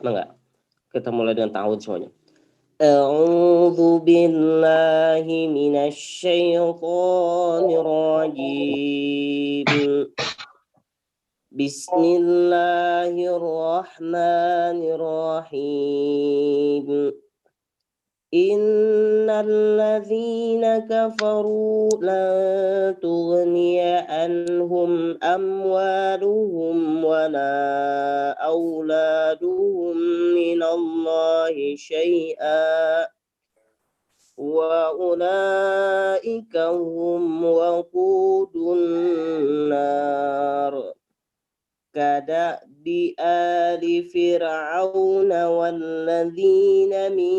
Enggak? Kita mulai dengan ta'awudz semuanya. A'udzu billahi minasy syaithanir rajim. Bismillahirrahmanirrahim. Innal ladzina kafaru lan tughniya anhum amwaluhum wala auladuhum minallahi syai'a wa ulaika hum waqudun nar. كدأب آل فرعون والذين من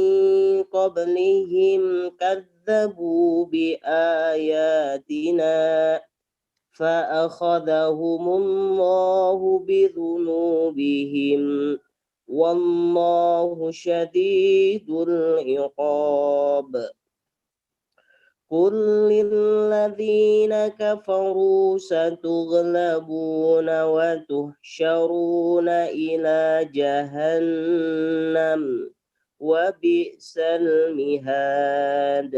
قبلهم كذبوا بآياتنا فأخذهم الله بذنوبهم والله شديد العقاب. قل للذين كفروا ستغلبون وتحشرون إلى جهنم وبئس المهاد.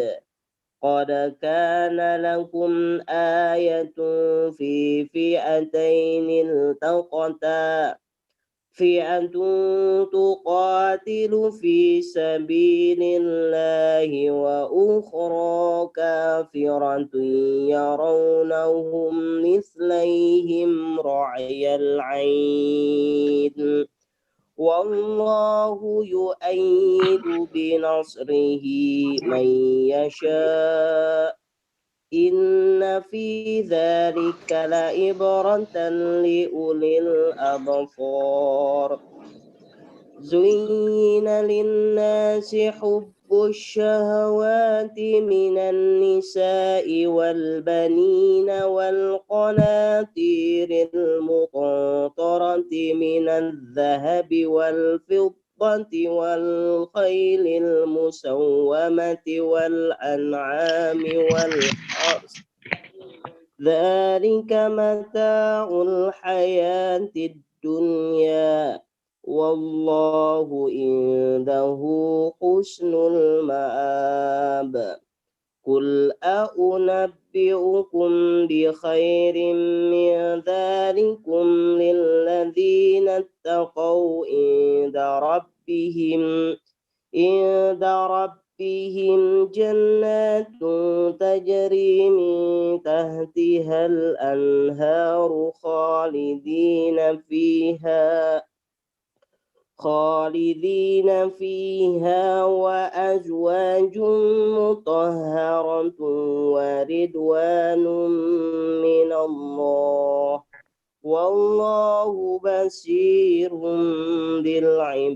قد كان لكم آية في فئتين التقتا فئة تقاتل في سبيل الله وأخرى كافرة يرونهم مثليهم رعي العين والله يؤيد بنصره من يشاء إن في ذلك لعبرة لأولي الأبصار. زين للناس حب الشهوات من النساء والبنين والقناطير المقنطرة من الذهب والفضة والخيل المسومة والأنعام والحرث ذلك متاع الحياة الدنيا والله عنده حسن المآب. قل أنبئكم بخير من ذلكم للذين اتقوا عند ربهم جنات تجري من تحتها الأنهار خالدين فيها وأزواج مطهرة ورضوان من الله والله بصير بالعباد.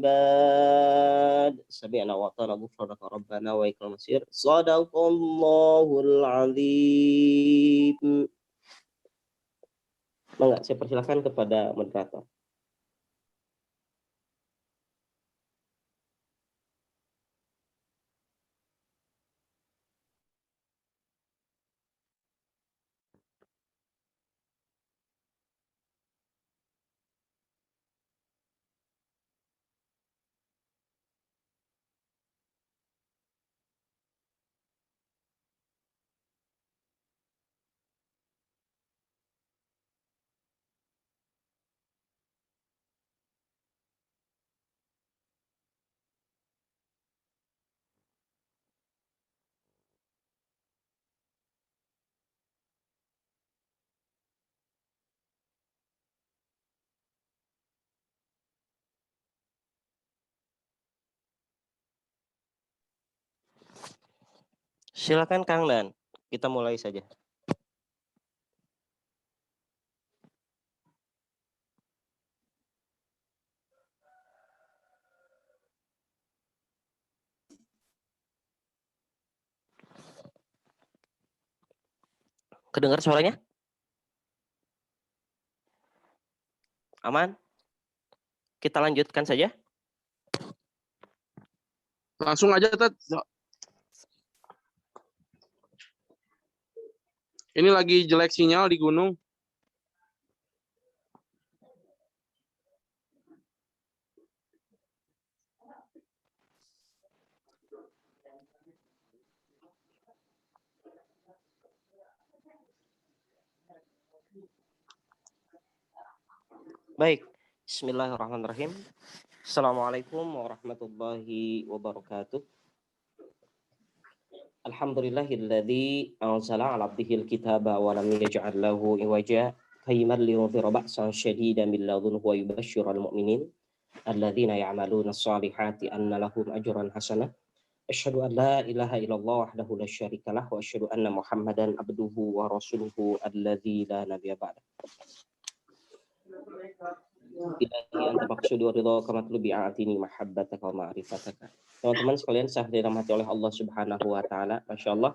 سمعنا وأطعنا غفرانك ربنا وإليك المصير. صدق الله العظيم. Mangga, saya persilakan kepada moderator. Silakan Kang Dan, kita mulai saja. Kedengar suaranya? Aman? Kita lanjutkan saja. Langsung aja, Tat. Ini lagi jelek sinyal di gunung. Baik, bismillahirrahmanirrahim. Assalamualaikum warahmatullahi wabarakatuh. Alhamdulillahilladzi anzala 'ala 'abdihil kitaba wa lam yaj'al lahu iwaja qayyiman liyunzira ba'san syadidan min ladunhu wa yubashshiral mu'minin alladzina ya'maluna shalihati anna lahum ajran hasanah. Asyhadu an la ilaha illallah wahdahu la syarikalah wa asyhadu anna Muhammadan abduhu wa rasuluhu alladzi la nabiyya ba'da. Ilahi anta maqsudi wa ridhaka matlubi a'tini mahabbataka wa ma'rifataka. Teman-teman sekalian saya dirahmati oleh Allah Subhanahu wa taala. Masyaallah,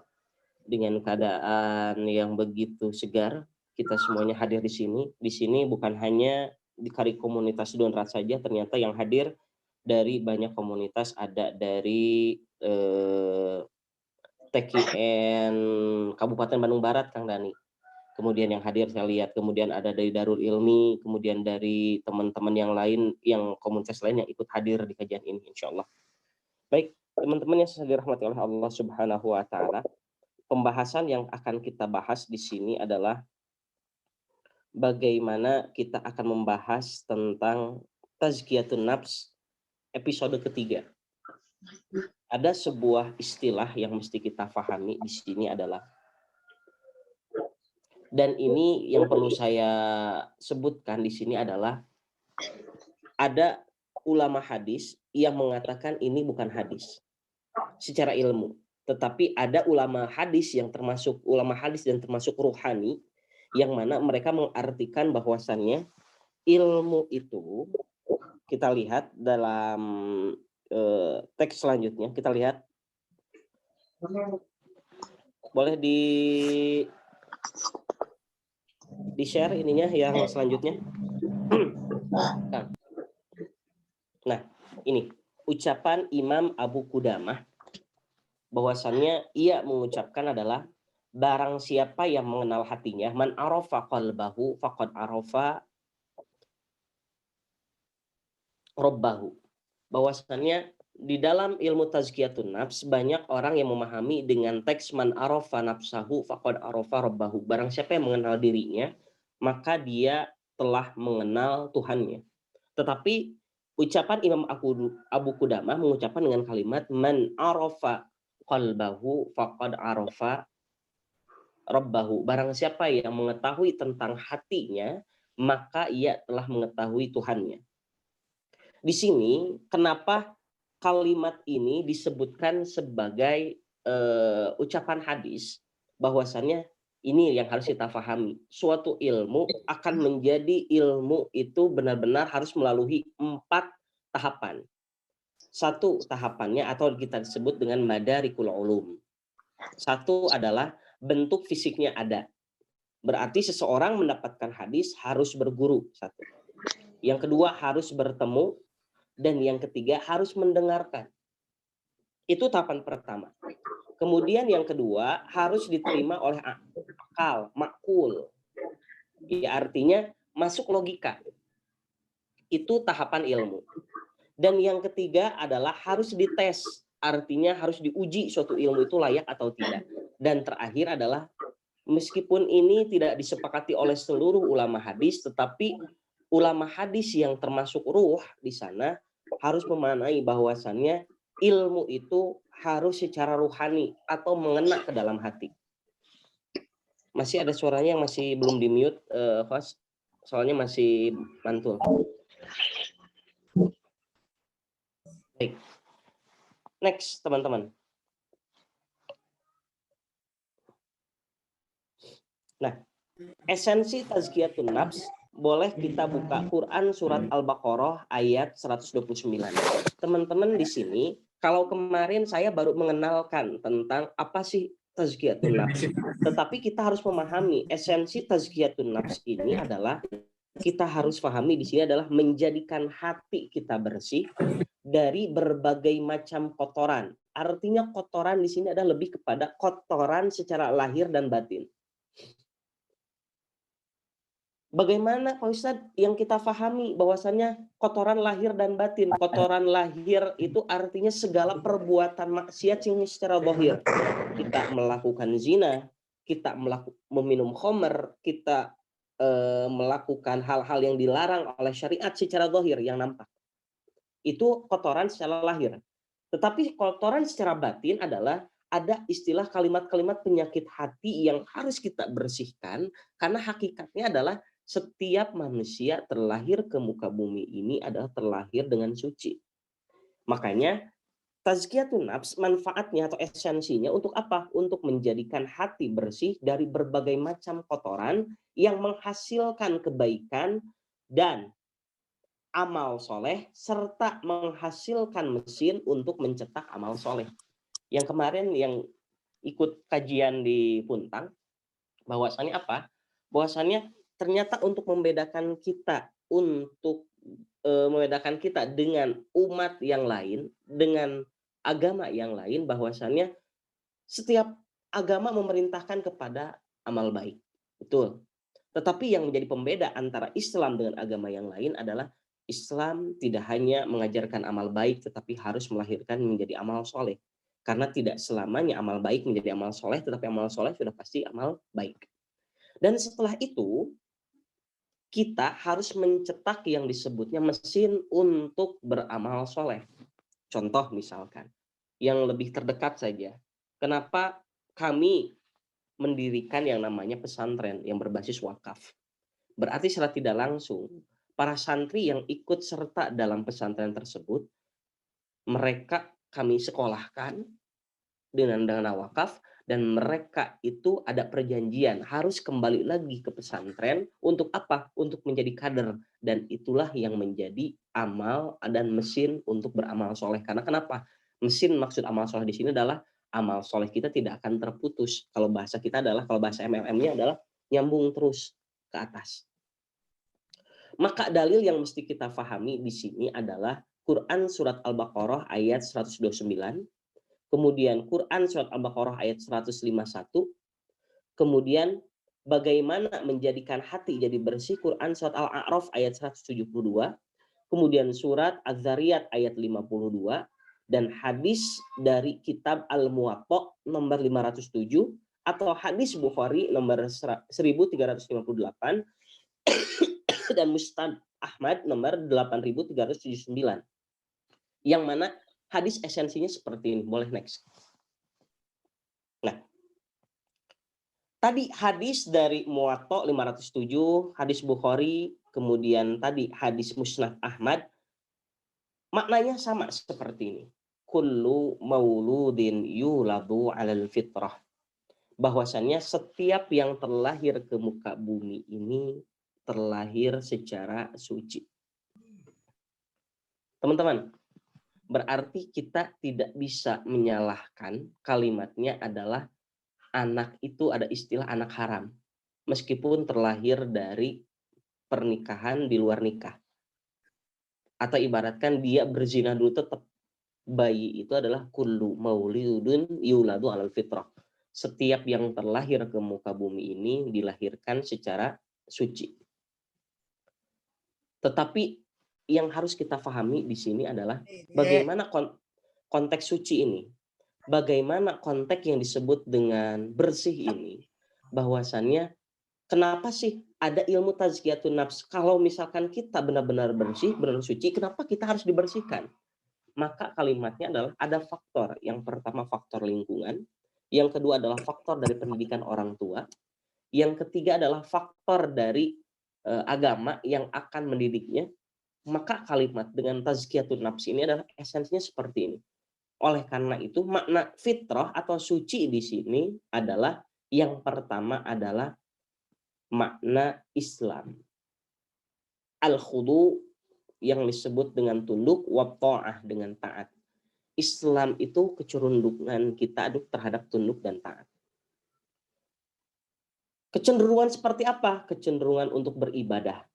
dengan keadaan yang begitu segar, kita semuanya hadir di sini. Di sini bukan hanya di Kari Komunitas Donrat saja, ternyata yang hadir dari banyak komunitas, ada dari TKN Kabupaten Bandung Barat, Kang Dani. Kemudian yang hadir saya lihat, kemudian ada dari Darul Ilmi, kemudian dari teman-teman yang lain, yang komunitas lain yang ikut hadir di kajian ini, insya Allah. Baik, teman-teman yang saya dirahmati oleh Allah Subhanahu wa taala, pembahasan yang akan kita bahas di sini adalah bagaimana kita akan membahas tentang tazkiyatun nafs episode ketiga. Ada sebuah istilah yang mesti kita pahami di sini adalah, dan ini yang perlu saya sebutkan di sini adalah, ada ulama hadis yang mengatakan ini bukan hadis secara ilmu, tetapi ada ulama hadis yang termasuk ulama hadis dan termasuk ruhani, yang mana mereka mengartikan bahwasannya ilmu itu, kita lihat dalam teks selanjutnya, kita lihat, boleh di share ininya yang selanjutnya. Nah, ini ucapan Imam Abu Qudamah, bahwasannya ia mengucapkan adalah, barang siapa yang mengenal hatinya, man arafa qalbahu faqad arafa rabbahu. Bahwasannya di dalam ilmu tazkiyatun nafs, banyak orang yang memahami dengan teks man arafa nafsahu faqad arafa rabbahu. Barang siapa yang mengenal dirinya, maka dia telah mengenal Tuhannya. Tetapi ucapan Imam Abu Qudamah mengucapkan dengan kalimat man arafa qalbahu faqad arafa rabbahu. Barang siapa yang mengetahui tentang hatinya, maka ia telah mengetahui Tuhannya. Di sini kenapa kalimat ini disebutkan sebagai ucapan hadis, bahwasannya ini yang harus kita pahami. Suatu ilmu akan menjadi ilmu itu benar-benar harus melalui 4 tahapan. Satu tahapannya atau kita sebut dengan madarikul ulum. Satu adalah bentuk fisiknya ada. Berarti seseorang mendapatkan hadis harus berguru. Satu. Yang kedua harus bertemu. Dan yang ketiga harus mendengarkan. Itu tahapan pertama. Kemudian yang kedua harus diterima oleh akal, makul. Ya, artinya masuk logika. Itu tahapan ilmu. Dan yang ketiga adalah harus dites. Artinya harus diuji suatu ilmu itu layak atau tidak. Dan terakhir adalah, meskipun ini tidak disepakati oleh seluruh ulama hadis, tetapi ulama hadis yang termasuk ruh di sana harus memaknai bahwasannya ilmu itu harus secara ruhani atau mengena ke dalam hati. Masih ada suaranya yang masih belum di-mute, host. Soalnya masih mantul. Baik. Next, teman-teman. Nah, esensi tazkiyatun nafs, boleh kita buka Quran surat Al-Baqarah ayat 129. Teman-teman di sini, kalau kemarin saya baru mengenalkan tentang apa sih tazkiyatun nafs, tetapi kita harus memahami esensi tazkiyatun nafs ini adalah, kita harus pahami di sini adalah menjadikan hati kita bersih dari berbagai macam kotoran. Artinya kotoran di sini adalah lebih kepada kotoran secara lahir dan batin. Bagaimana Pak Ustadz yang kita pahami bahwasannya kotoran lahir dan batin? Kotoran lahir itu artinya segala perbuatan maksiat yang secara zahir. Kita melakukan zina, kita meminum khamr, kita melakukan hal-hal yang dilarang oleh syariat secara zahir yang nampak. Itu kotoran secara lahir. Tetapi kotoran secara batin adalah ada istilah kalimat-kalimat penyakit hati yang harus kita bersihkan karena hakikatnya adalah setiap manusia terlahir ke muka bumi ini adalah terlahir dengan suci. Makanya tazkiyatun nafs manfaatnya atau esensinya untuk apa? Untuk menjadikan hati bersih dari berbagai macam kotoran yang menghasilkan kebaikan dan amal soleh serta menghasilkan mesin untuk mencetak amal soleh. Yang kemarin yang ikut kajian di Puntang, bahwasannya apa? Bahwasannya ternyata untuk membedakan kita membedakan kita dengan umat yang lain, dengan agama yang lain, bahwasannya setiap agama memerintahkan kepada amal baik. Betul. Tetapi yang menjadi pembeda antara Islam dengan agama yang lain adalah Islam tidak hanya mengajarkan amal baik, tetapi harus melahirkan menjadi amal soleh. Karena tidak selamanya amal baik menjadi amal soleh, tetapi amal soleh sudah pasti amal baik. Dan setelah itu, kita harus mencetak yang disebutnya mesin untuk beramal soleh. Contoh misalkan, yang lebih terdekat saja. Kenapa kami mendirikan yang namanya pesantren yang berbasis wakaf? Berarti secara tidak langsung, para santri yang ikut serta dalam pesantren tersebut, mereka kami sekolahkan dengan dana wakaf, dan mereka itu ada perjanjian harus kembali lagi ke pesantren untuk apa? Untuk menjadi kader, dan itulah yang menjadi amal dan mesin untuk beramal soleh. Karena kenapa? Mesin maksud amal soleh di sini adalah amal soleh kita tidak akan terputus. Kalau bahasa kita adalah, kalau bahasa MLM-nya adalah nyambung terus ke atas. Maka dalil yang mesti kita pahami di sini adalah Quran surat Al-Baqarah ayat 129, kemudian Quran surat Al-Baqarah ayat 151, kemudian bagaimana menjadikan hati jadi bersih Quran surat Al-A'raf ayat 172, kemudian surat Az-Zariyat ayat 52, dan hadis dari kitab Al-Muwatta nomor 507 atau hadis Bukhari nomor 1358 dan Musnad Ahmad nomor 8379. Yang mana hadis esensinya seperti ini. Boleh next. Nah, tadi hadis dari Muwatta 507, hadis Bukhari, kemudian tadi hadis Musnad Ahmad, maknanya sama seperti ini. Kullu mauludin yuladu 'alal fitrah. Bahwasannya setiap yang terlahir ke muka bumi ini terlahir secara suci. Teman-teman, berarti kita tidak bisa menyalahkan kalimatnya adalah anak itu ada istilah anak haram. Meskipun terlahir dari pernikahan di luar nikah. Atau ibaratkan dia berzina dulu, tetap bayi itu adalah kullu mauludun yuladu 'alal fitrah. Setiap yang terlahir ke muka bumi ini dilahirkan secara suci. Tetapi yang harus kita pahami di sini adalah bagaimana konteks suci ini. Bagaimana konteks yang disebut dengan bersih ini. Bahwasannya kenapa sih ada ilmu tazkiyatun nafs? Kalau misalkan kita benar-benar bersih, benar suci, kenapa kita harus dibersihkan? Maka kalimatnya adalah ada faktor. Yang pertama faktor lingkungan, yang kedua adalah faktor dari pendidikan orang tua, yang ketiga adalah faktor dari agama yang akan mendidiknya. Maka kalimat dengan tazkiyatun nafs ini adalah esensinya seperti ini. Oleh karena itu makna fitrah atau suci di sini adalah yang pertama adalah makna Islam. Al-khudu yang disebut dengan tunduk, wa ta'ah dengan taat. Islam itu kecenderungan kita terhadap tunduk dan taat. Kecenderungan seperti apa? Kecenderungan untuk beribadah.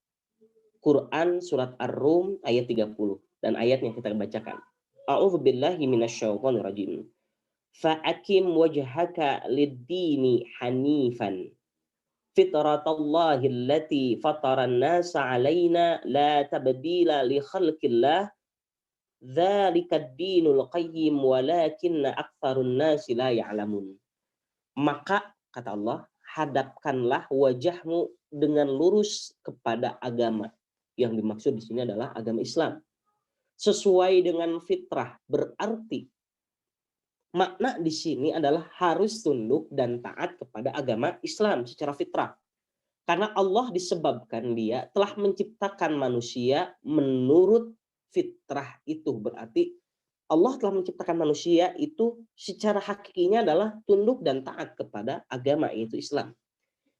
Quran surat Ar-Rum ayat 30 dan ayat yang kita bacakan. A'udzu billahi minasyaitonir rajim. Fa'akim wajhaka lid-dini hanifan. Fitratallahi allati fataran nasa 'alaina la tabdila li khalqillah. Dzalikad dinul qayyim walakinna aktsarun nasi la ya'lamun. Maka kata Allah, hadapkanlah wajahmu dengan lurus kepada agama. Yang dimaksud di sini adalah agama Islam. Sesuai dengan fitrah, berarti makna di sini adalah harus tunduk dan taat kepada agama Islam secara fitrah. Karena Allah disebabkan dia telah menciptakan manusia menurut fitrah itu. Berarti Allah telah menciptakan manusia itu secara hakikinya adalah tunduk dan taat kepada agama, yaitu Islam.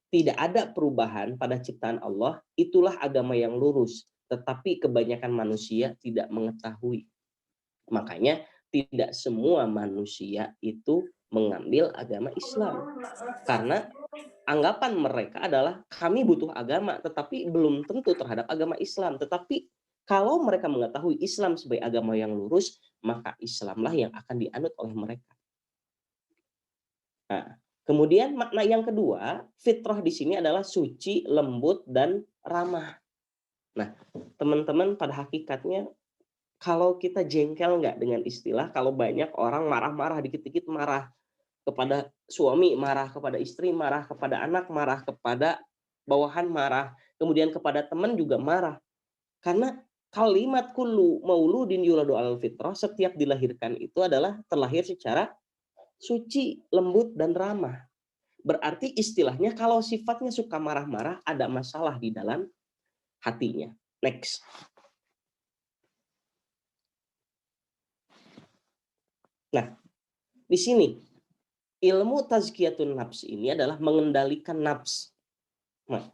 Tidak ada perubahan pada ciptaan Allah, itulah agama yang lurus. Tetapi kebanyakan manusia tidak mengetahui. Makanya tidak semua manusia itu mengambil agama Islam. Karena anggapan mereka adalah kami butuh agama, tetapi belum tentu terhadap agama Islam. Tetapi kalau mereka mengetahui Islam sebagai agama yang lurus, maka Islamlah yang akan dianut oleh mereka. Nah, kemudian makna yang kedua, fitrah di sini adalah suci, lembut, dan ramah. Nah, teman-teman, pada hakikatnya kalau kita jengkel nggak dengan istilah, kalau banyak orang marah-marah, dikit-dikit marah kepada suami, marah kepada istri, marah kepada anak, marah kepada bawahan, marah, kemudian kepada teman juga marah. Karena kalimat kullu mauludin yuladu alal fitrah, setiap dilahirkan itu adalah terlahir secara suci, lembut, dan ramah. Berarti istilahnya kalau sifatnya suka marah-marah, ada masalah di dalam hatinya. Next. Nah, di sini ilmu tazkiyatun nafs ini adalah mengendalikan nafs. Nah,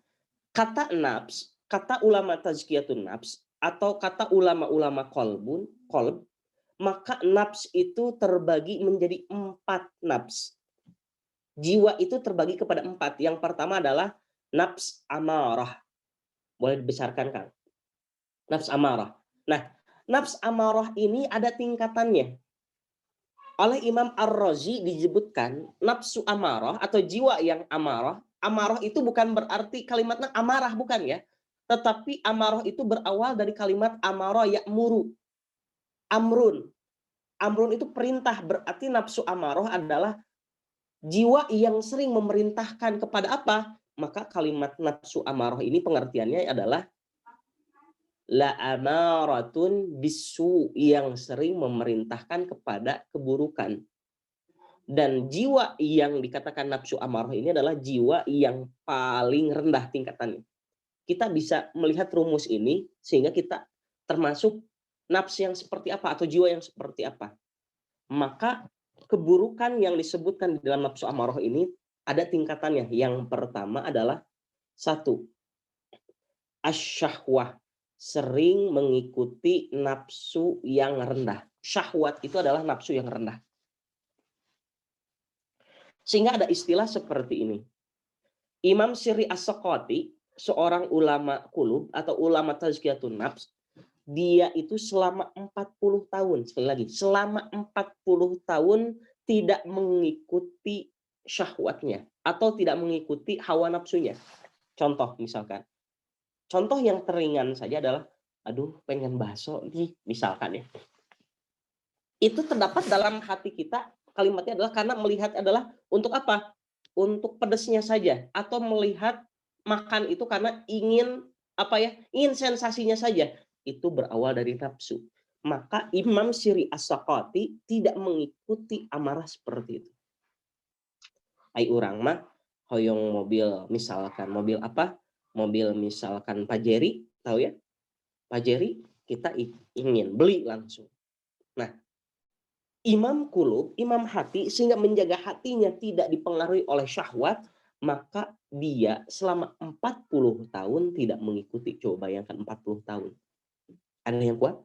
kata nafs, kata ulama tazkiyatun nafs atau kata ulama-ulama kolb, maka nafs itu terbagi menjadi 4 nafs. Jiwa itu terbagi kepada 4. Yang pertama adalah nafs amarah. Boleh dibesarkan, Kang. Nafs amarah. Nah, nafs amarah ini ada tingkatannya. Oleh Imam Ar-Razi disebutkan nafsu amarah atau jiwa yang amarah. Amarah itu bukan berarti kalimatnya amarah, bukan ya. Tetapi amarah itu berawal dari kalimat amarah ya'muru. Amrun. Amrun itu perintah, berarti nafsu amarah adalah jiwa yang sering memerintahkan kepada apa? Maka kalimat nafsu amarah ini pengertiannya adalah la amaratun bisu, yang sering memerintahkan kepada keburukan. Dan jiwa yang dikatakan nafsu amarah ini adalah jiwa yang paling rendah tingkatannya. Kita bisa melihat rumus ini sehingga kita termasuk nafsu yang seperti apa atau jiwa yang seperti apa. Maka keburukan yang disebutkan di dalam nafsu amarah ini ada tingkatannya. Yang pertama adalah 1, asyahwah, sering mengikuti nafsu yang rendah. Syahwat itu adalah nafsu yang rendah. Sehingga ada istilah seperti ini. Imam Sirri As-Saqati, seorang ulama qulub atau ulama tazkiyatun nafs, dia itu selama 40 tahun, sekali lagi, selama 40 tahun tidak mengikuti syahwatnya atau tidak mengikuti hawa nafsunya. Contoh misalkan. Contoh yang teringan saja adalah, aduh pengen bakso nih, misalkan ya. Itu terdapat dalam hati kita, kalimatnya adalah karena melihat adalah untuk apa? Untuk pedesnya saja, atau melihat makan itu karena ingin apa ya? Ingin sensasinya saja. Itu berawal dari nafsu. Maka Imam Sirri As-Saqati tidak mengikuti amarah seperti itu. Ai urang mah hoyong mobil, misalkan mobil apa? Mobil misalkan Pajeri, tahu ya? Pajeri kita ingin beli langsung. Nah, imam qulub, imam hati, sehingga menjaga hatinya tidak dipengaruhi oleh syahwat, maka dia selama 40 tahun tidak mengikuti. Coba bayangkan 40 tahun. Ada yang kuat?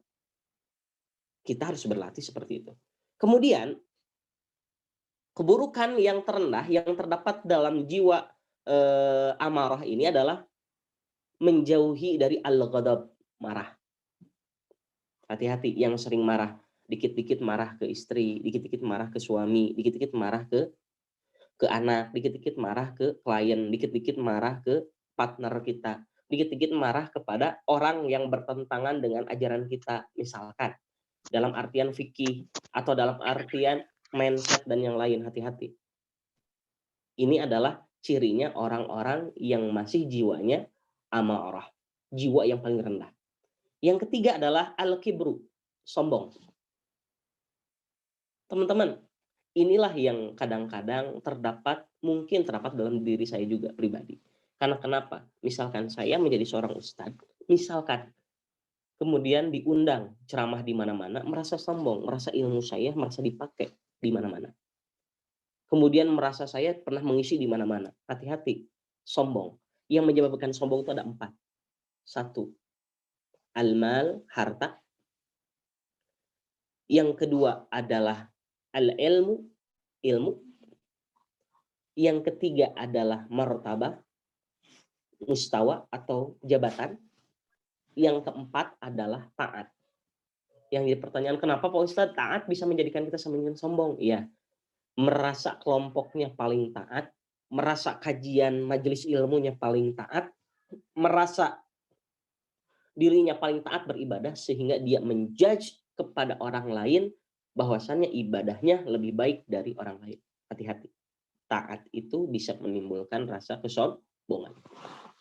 Kita harus berlatih seperti itu. Kemudian, keburukan yang terendah yang terdapat dalam jiwa amarah ini adalah menjauhi dari al-ghadab, marah. Hati-hati yang sering marah. Dikit-dikit marah ke istri, dikit-dikit marah ke suami, dikit-dikit marah ke anak, dikit-dikit marah ke klien, dikit-dikit marah ke partner kita, dikit-dikit marah kepada orang yang bertentangan dengan ajaran kita, misalkan dalam artian fikih atau dalam artian mindset dan yang lain. Hati-hati. Ini adalah cirinya orang-orang yang masih jiwanya amarah, jiwa yang paling rendah. Yang ketiga adalah al-kibru, sombong. Teman-teman, inilah yang kadang-kadang mungkin terdapat dalam diri saya juga pribadi. Karena kenapa? Misalkan saya menjadi seorang ustadz, misalkan kemudian diundang ceramah di mana-mana, merasa sombong, merasa ilmu saya merasa dipakai di mana-mana. Kemudian merasa saya pernah mengisi di mana-mana. Hati-hati, sombong. Yang menyebabkan sombong itu ada 4. 1, al-mal, harta. Yang kedua adalah al-ilmu, ilmu. Yang ketiga adalah martabah, mustawa atau jabatan. Yang keempat adalah taat. Yang jadi pertanyaan, kenapa Pak Ustadz taat bisa menjadikan kita semakin sombong? Iya, merasa kelompoknya paling taat, merasa kajian majelis ilmunya paling taat, merasa dirinya paling taat beribadah sehingga dia menjudge kepada orang lain bahwasannya ibadahnya lebih baik dari orang lain. Hati-hati. Taat itu bisa menimbulkan rasa kesombongan.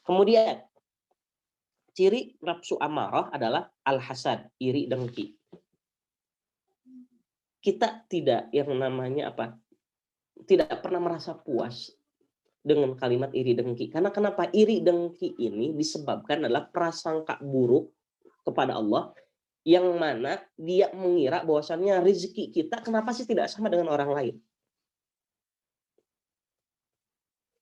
Kemudian ciri nafsu amarah adalah al-hasad, iri dengki. Kita tidak yang namanya apa? Tidak pernah merasa puas dengan kalimat iri dengki. Karena kenapa? Iri dengki ini disebabkan adalah prasangka buruk kepada Allah yang mana dia mengira bahwasannya rezeki kita kenapa sih tidak sama dengan orang lain.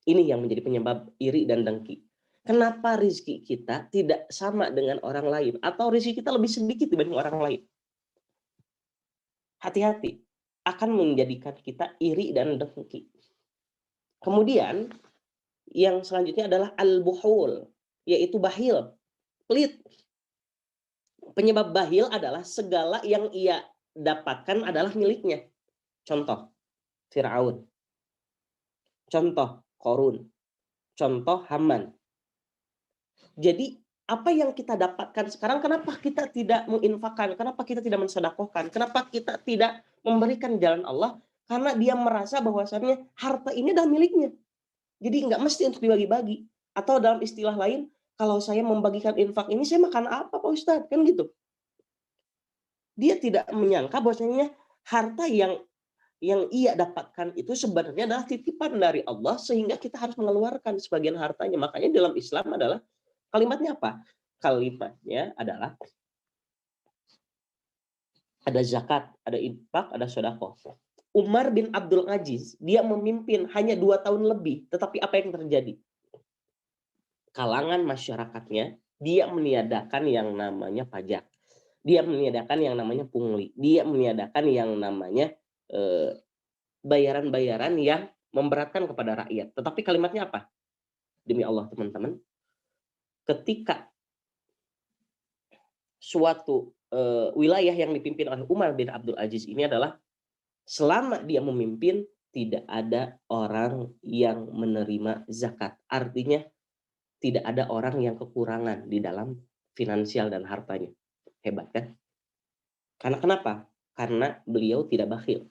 Ini yang menjadi penyebab iri dan dengki. Kenapa rezeki kita tidak sama dengan orang lain atau rezeki kita lebih sedikit dibanding orang lain? Hati-hati, akan menjadikan kita iri dan dengki. Kemudian yang selanjutnya adalah al-buhul, yaitu bahil, pelit. Penyebab bahil adalah segala yang ia dapatkan adalah miliknya. Contoh, Fir'aun. Contoh, Korun. Contoh, Haman. Jadi, apa yang kita dapatkan sekarang, kenapa kita tidak menginfakkan? Kenapa kita tidak mensedekahkan? Kenapa kita tidak memberikan jalan Allah? Karena dia merasa bahwasannya harta ini adalah miliknya. Jadi nggak mesti untuk dibagi-bagi. Atau dalam istilah lain, kalau saya membagikan infak ini, saya makan apa Pak Ustadz? Kan gitu. Dia tidak menyangka bahwasanya harta yang ia dapatkan itu sebenarnya adalah titipan dari Allah sehingga kita harus mengeluarkan sebagian hartanya. Makanya dalam Islam adalah kalimatnya apa? Kalimatnya adalah ada zakat, ada infak, ada sedekah. Umar bin Abdul Aziz, dia memimpin hanya 2 tahun lebih, tetapi apa yang terjadi? Kalangan masyarakatnya, dia meniadakan yang namanya pajak. Dia meniadakan yang namanya pungli. Dia meniadakan yang namanya bayaran-bayaran yang memberatkan kepada rakyat. Tetapi kalimatnya apa? Demi Allah, teman-teman. Ketika suatu wilayah yang dipimpin oleh Umar bin Abdul Aziz ini adalah selama dia memimpin tidak ada orang yang menerima zakat. Artinya tidak ada orang yang kekurangan di dalam finansial dan hartanya. Hebat kan? Karena kenapa? Karena beliau tidak bakhil.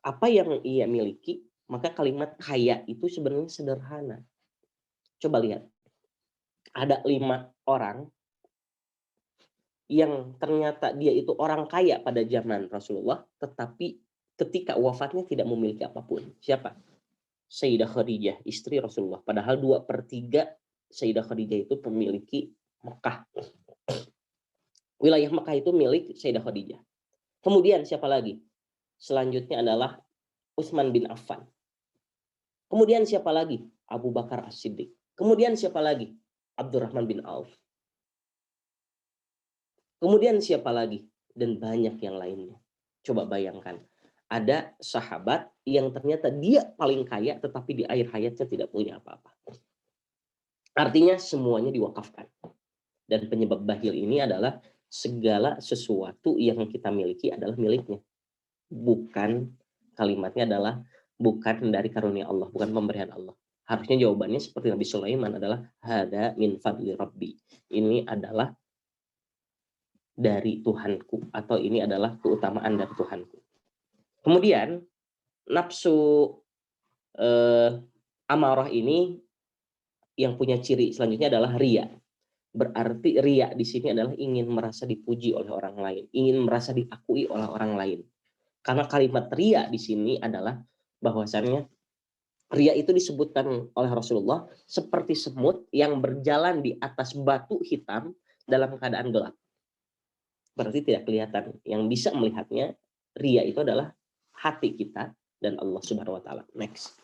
Apa yang ia miliki, maka kalimat kaya itu sebenarnya sederhana. Coba lihat. Ada 5 orang yang ternyata dia itu orang kaya pada zaman Rasulullah, tetapi ketika wafatnya tidak memiliki apapun. Siapa? Sayyidah Khadijah, istri Rasulullah. Padahal 2/3 Sayyidah Khadijah itu memiliki Mekah. Wilayah Mekah itu milik Sayyidah Khadijah. Kemudian siapa lagi? Selanjutnya adalah Utsman bin Affan. Kemudian siapa lagi? Abu Bakar As-Siddiq. Kemudian siapa lagi? Abdurrahman bin Auf. Kemudian siapa lagi? Dan banyak yang lainnya. Coba bayangkan. Ada sahabat yang ternyata dia paling kaya tetapi di akhir hayatnya tidak punya apa-apa. Artinya semuanya diwakafkan. Dan penyebab bakhil ini adalah segala sesuatu yang kita miliki adalah miliknya. Bukan, kalimatnya adalah bukan dari karunia Allah, bukan pemberian Allah. Harusnya jawabannya seperti Nabi Sulaiman adalah hada min fadli rabbi. Ini adalah dari Tuhanku, atau ini adalah keutamaan dari Tuhanku. Kemudian nafsu Amarah ini yang punya ciri selanjutnya adalah riya. Berarti riya di sini adalah ingin merasa dipuji oleh orang lain, ingin merasa diakui oleh orang lain. Karena kalimat riya di sini adalah bahwasannya riya itu disebutkan oleh Rasulullah seperti semut yang berjalan di atas batu hitam dalam keadaan gelap. Berarti tidak kelihatan. Yang bisa melihatnya riya itu adalah hati kita dan Allah Subhanahu wa taala. Next.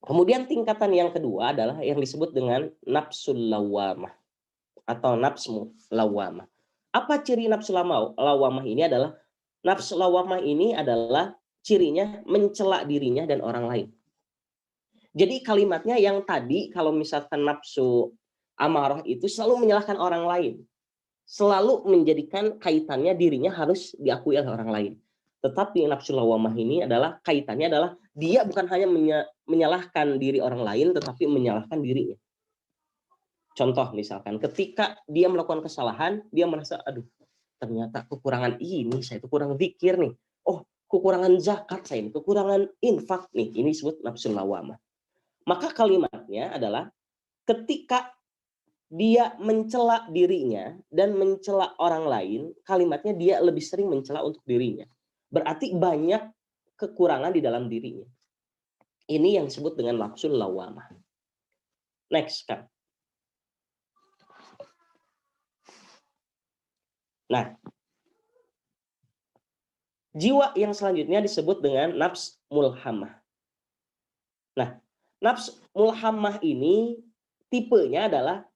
Kemudian tingkatan yang kedua adalah yang disebut dengan nafsul lawamah atau nafsu lawamah. Apa ciri nafsu lawamah ini adalah nafsu lawamah ini adalah cirinya mencela dirinya dan orang lain. Jadi kalimatnya yang tadi kalau misalkan nafsu amarah itu selalu menyalahkan orang lain. Selalu menjadikan kaitannya dirinya harus diakui oleh orang lain. Tetapi nafsu lawamah ini adalah kaitannya adalah dia bukan hanya menyalahkan diri orang lain tetapi menyalahkan dirinya. Contoh misalkan ketika dia melakukan kesalahan, dia merasa aduh ternyata kekurangan ini saya itu kurang zikir nih. Oh, kekurangan zakat saya ini, kekurangan infak nih. Ini disebut nafsu lawamah. Maka kalimatnya adalah ketika dia mencela dirinya dan mencela orang lain, kalimatnya dia lebih sering mencela untuk dirinya. Berarti banyak kekurangan di dalam dirinya. Ini yang disebut dengan nafsu lawamah. Next, kan. Nah, jiwa yang selanjutnya disebut dengan nafs mulhamah. Nah, nafs mulhamah ini tipenya adalah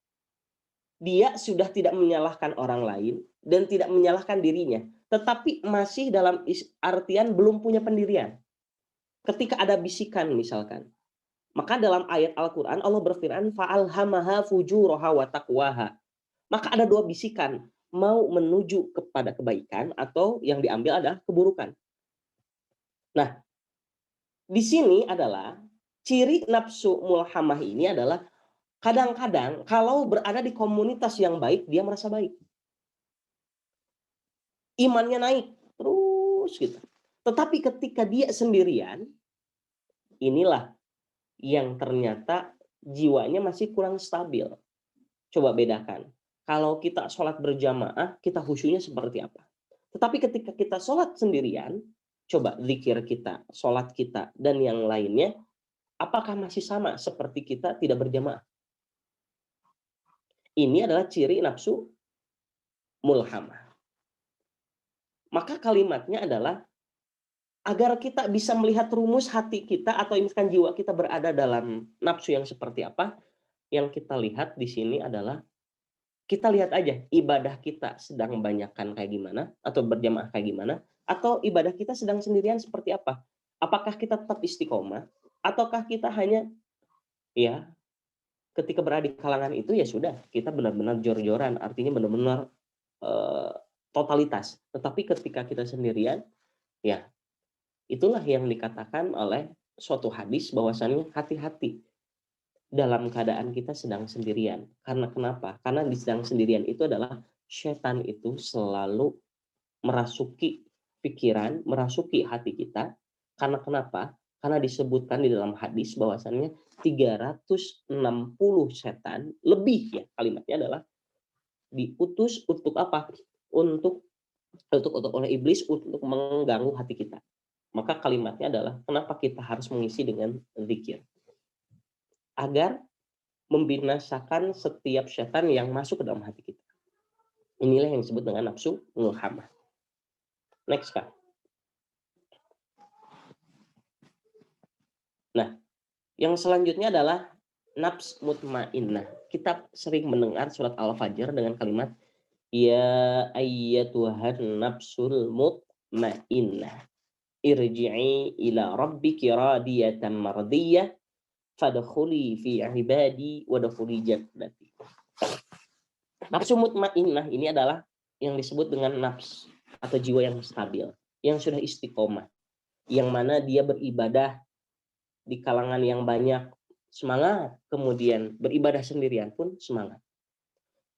dia sudah tidak menyalahkan orang lain dan tidak menyalahkan dirinya, tetapi masih dalam artian belum punya pendirian. Ketika ada bisikan misalkan, maka dalam ayat Al-Quran Allah berfirman fa'alhamaha fujuraha wa taqwaha. Maka ada dua bisikan, mau menuju kepada kebaikan atau yang diambil adalah keburukan. Nah, di sini adalah ciri nafsu mulhamah ini adalah kadang-kadang kalau berada di komunitas yang baik dia merasa baik. Imannya naik terus gitu. Tetapi ketika dia sendirian, inilah yang ternyata jiwanya masih kurang stabil. Coba bedakan. Kalau kita sholat berjamaah, kita khusyuknya seperti apa? Tetapi ketika kita sholat sendirian, coba zikir kita, sholat kita, dan yang lainnya, apakah masih sama seperti kita tidak berjamaah? Ini adalah ciri nafsu mulhamah. Maka kalimatnya adalah agar kita bisa melihat rumus hati kita atau misalkan jiwa kita berada dalam nafsu yang seperti apa, yang kita lihat di sini adalah kita lihat aja ibadah kita sedang banyakkan kayak gimana atau berjamaah kayak gimana atau ibadah kita sedang sendirian seperti apa. Apakah kita tetap istiqomah ataukah kita hanya ya ketika berada di kalangan itu ya sudah kita benar-benar jor-joran artinya benar-benar eh, totalitas. Tetapi ketika kita sendirian ya itulah yang dikatakan oleh suatu hadis bahwasannya hati-hati dalam keadaan kita sedang sendirian. Karena kenapa? Karena di sedang sendirian itu adalah setan itu selalu merasuki pikiran, merasuki hati kita. Karena kenapa? Karena disebutkan di dalam hadis bahwasannya 360 setan lebih ya kalimatnya adalah diutus untuk apa? Untuk oleh iblis untuk mengganggu hati kita. Maka kalimatnya adalah kenapa kita harus mengisi dengan zikir? Agar membinasakan setiap setan yang masuk ke dalam hati kita. Inilah yang disebut dengan nafsu mulhamah. Next, Kak. Nah, yang selanjutnya adalah nafs mutmainnah. Kita sering mendengar surat Al-Fajr dengan kalimat ya ayyatuhan nafsul mutmainnah irji'i ila rabbiki radiyatan mardiyah fadkhuli fi ibadi wadkhuli jannati. Nafsu mutmainnah ini adalah yang disebut dengan nafs atau jiwa yang stabil, yang sudah istiqomah, yang mana dia beribadah di kalangan yang banyak semangat, kemudian beribadah sendirian pun semangat.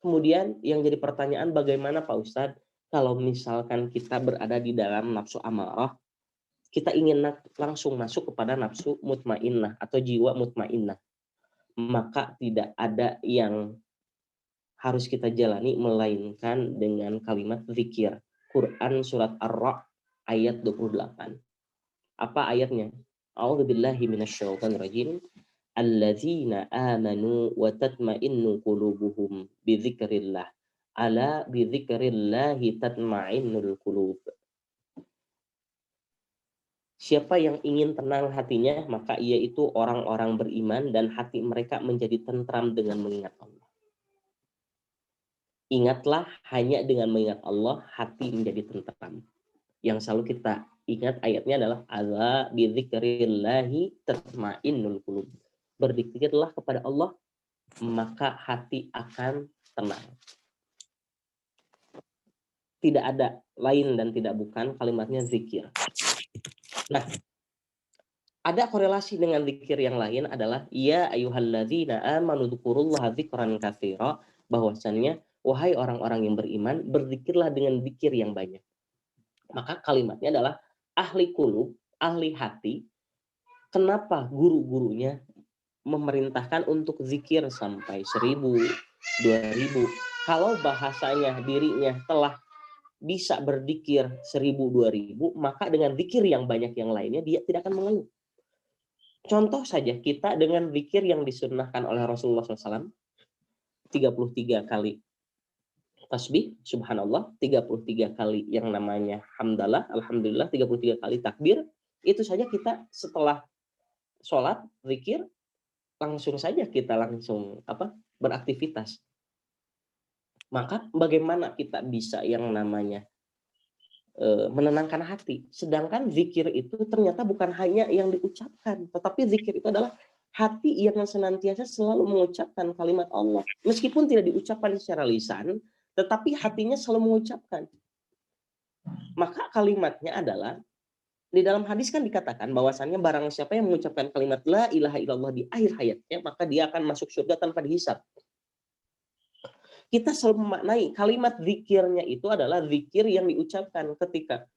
Kemudian yang jadi pertanyaan bagaimana Pak Ustadz kalau misalkan kita berada di dalam nafsu amarah, kita ingin langsung masuk kepada nafsu mutmainnah atau jiwa mutmainnah, maka tidak ada yang harus kita jalani melainkan dengan kalimat zikir. Quran surat Ar-Ra'd ayat 28. Apa ayatnya? A'udzubillahi minasyaitonirrajim. Alladzina amanu wa tatma'innu qulubuhum bidzikrillah. Ala bidzikrillahi tatma'innul qulub. Siapa yang ingin tenang hatinya, maka ia itu orang-orang beriman dan hati mereka menjadi tentram dengan mengingat Allah. Ingatlah, hanya dengan mengingat Allah hati menjadi tentram. Yang selalu kita ingat ayatnya adalah ala bidzikrillahi tatmainnul qulub. Berzikirlah kepada Allah, maka hati akan tenang. Tidak ada lain dan tidak bukan kalimatnya zikir. Nah, ada korelasi dengan zikir yang lain adalah ya ayyuhalladzina amanu dzkurullaha dzikran katsira, bahwasannya wahai orang-orang yang beriman, berzikirlah dengan zikir yang banyak. Maka kalimatnya adalah ahli qulub, ahli hati. Kenapa guru-gurunya memerintahkan untuk zikir sampai 1000, 2000? Kalau bahasanya dirinya telah bisa berzikir 1000, 2000, maka dengan zikir yang banyak yang lainnya dia tidak akan mengeluh. Contoh saja kita dengan zikir yang disunnahkan oleh Rasulullah SAW, 33 kali tasbih, subhanallah, 33 kali yang namanya hamdalah, alhamdulillah, 33 kali takbir, itu saja kita setelah sholat, zikir, langsung saja kita beraktivitas. Maka bagaimana kita bisa yang namanya menenangkan hati? Sedangkan zikir itu ternyata bukan hanya yang diucapkan, tetapi zikir itu adalah hati yang senantiasa selalu mengucapkan kalimat Allah. Meskipun tidak diucapkan secara lisan, tetapi hatinya selalu mengucapkan. Maka kalimatnya adalah, di dalam hadis kan dikatakan bahwasannya barang siapa yang mengucapkan kalimat la ilaha illallah di akhir hayatnya, maka dia akan masuk surga tanpa dihisab. Kita selalu memaknai kalimat zikirnya itu adalah zikir yang diucapkan ketika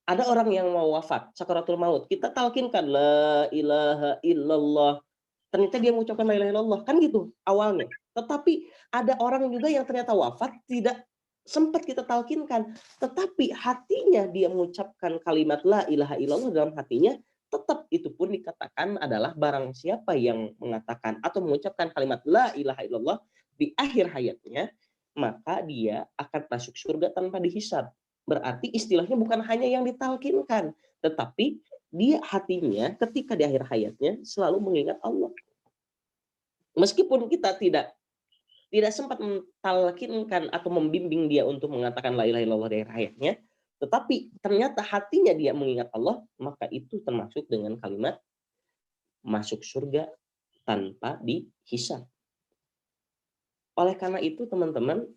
ada orang yang mau wafat, sakaratul maut. Kita talkinkan la ilaha illallah. Ternyata dia mengucapkan la ilaha illallah, kan gitu awalnya. Tetapi ada orang juga yang ternyata wafat tidak sempat kita talkinkan, tetapi hatinya dia mengucapkan kalimat la ilaha illallah dalam hatinya, tetap itu pun dikatakan adalah barang siapa yang mengatakan atau mengucapkan kalimat la ilaha illallah di akhir hayatnya, maka dia akan masuk surga tanpa dihisab. Berarti istilahnya bukan hanya yang ditalkinkan, tetapi dia hatinya ketika di akhir hayatnya selalu mengingat Allah. Meskipun kita tidak sempat mentalkinkan atau membimbing dia untuk mengatakan la ilaha illallah di akhir hayatnya, tetapi ternyata hatinya dia mengingat Allah, maka itu termasuk dengan kalimat masuk surga tanpa dihisab. Oleh karena itu teman-teman,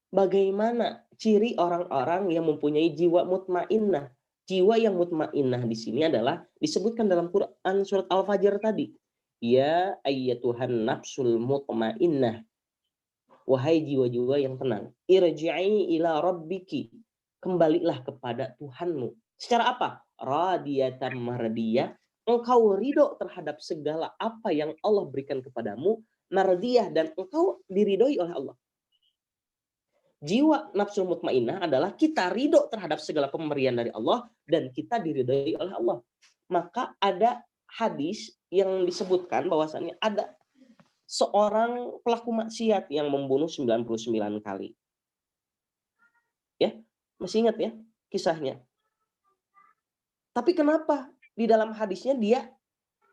bagaimana ciri orang-orang yang mempunyai jiwa mutmainnah? Jiwa yang mutmainnah di sini adalah disebutkan dalam Quran surat Al-Fajr tadi. Ya ayyatuhan nafsul mutmainnah. Wahai jiwa-jiwa yang tenang. Irji'i ila rabbiki. Kembalilah kepada Tuhanmu. Secara apa? Radiyatan mardiyah. Engkau ridho terhadap segala apa yang Allah berikan kepadamu. Mardiyah, dan engkau diridhoi oleh Allah. Jiwa nafsul mutmainnah adalah kita ridho terhadap segala pemberian dari Allah dan kita diridhoi oleh Allah. Maka ada hadis yang disebutkan bahwasannya ada seorang pelaku maksiat yang membunuh 99 kali. Ya, masih ingat ya kisahnya. Tapi kenapa di dalam hadisnya dia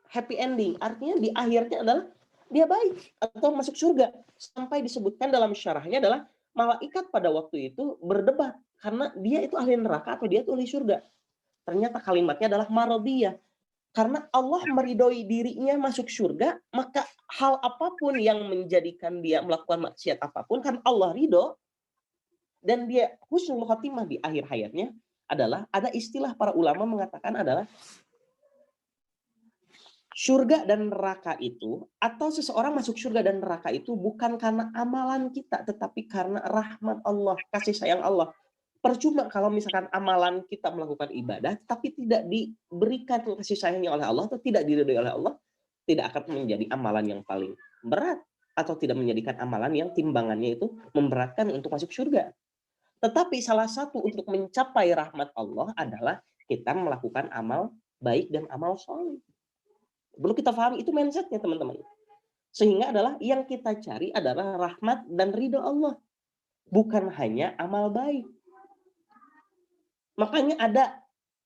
happy ending? Artinya di akhirnya adalah dia baik atau masuk surga. Sampai disebutkan dalam syarahnya adalah malaikat pada waktu itu berdebat karena dia itu ahli neraka atau dia itu ahli surga. Ternyata kalimatnya adalah maradiyah. Karena Allah meridhoi dirinya masuk surga, maka hal apapun yang menjadikan dia melakukan maksiat apapun, kan Allah ridho, dan dia husnul khotimah di akhir hayatnya adalah, ada istilah para ulama mengatakan adalah, surga dan neraka itu, atau seseorang masuk surga dan neraka itu bukan karena amalan kita, tetapi karena rahmat Allah, kasih sayang Allah. Percuma kalau misalkan amalan kita melakukan ibadah, tapi tidak diberikan kasih sayangnya oleh Allah atau tidak diridhoi oleh Allah, tidak akan menjadi amalan yang paling berat atau tidak menjadikan amalan yang timbangannya itu memberatkan untuk masuk surga. Tetapi salah satu untuk mencapai rahmat Allah adalah kita melakukan amal baik dan amal soleh. Perlu kita pahami itu mindsetnya teman-teman. Sehingga adalah yang kita cari adalah rahmat dan ridho Allah, bukan hanya amal baik. Makanya ada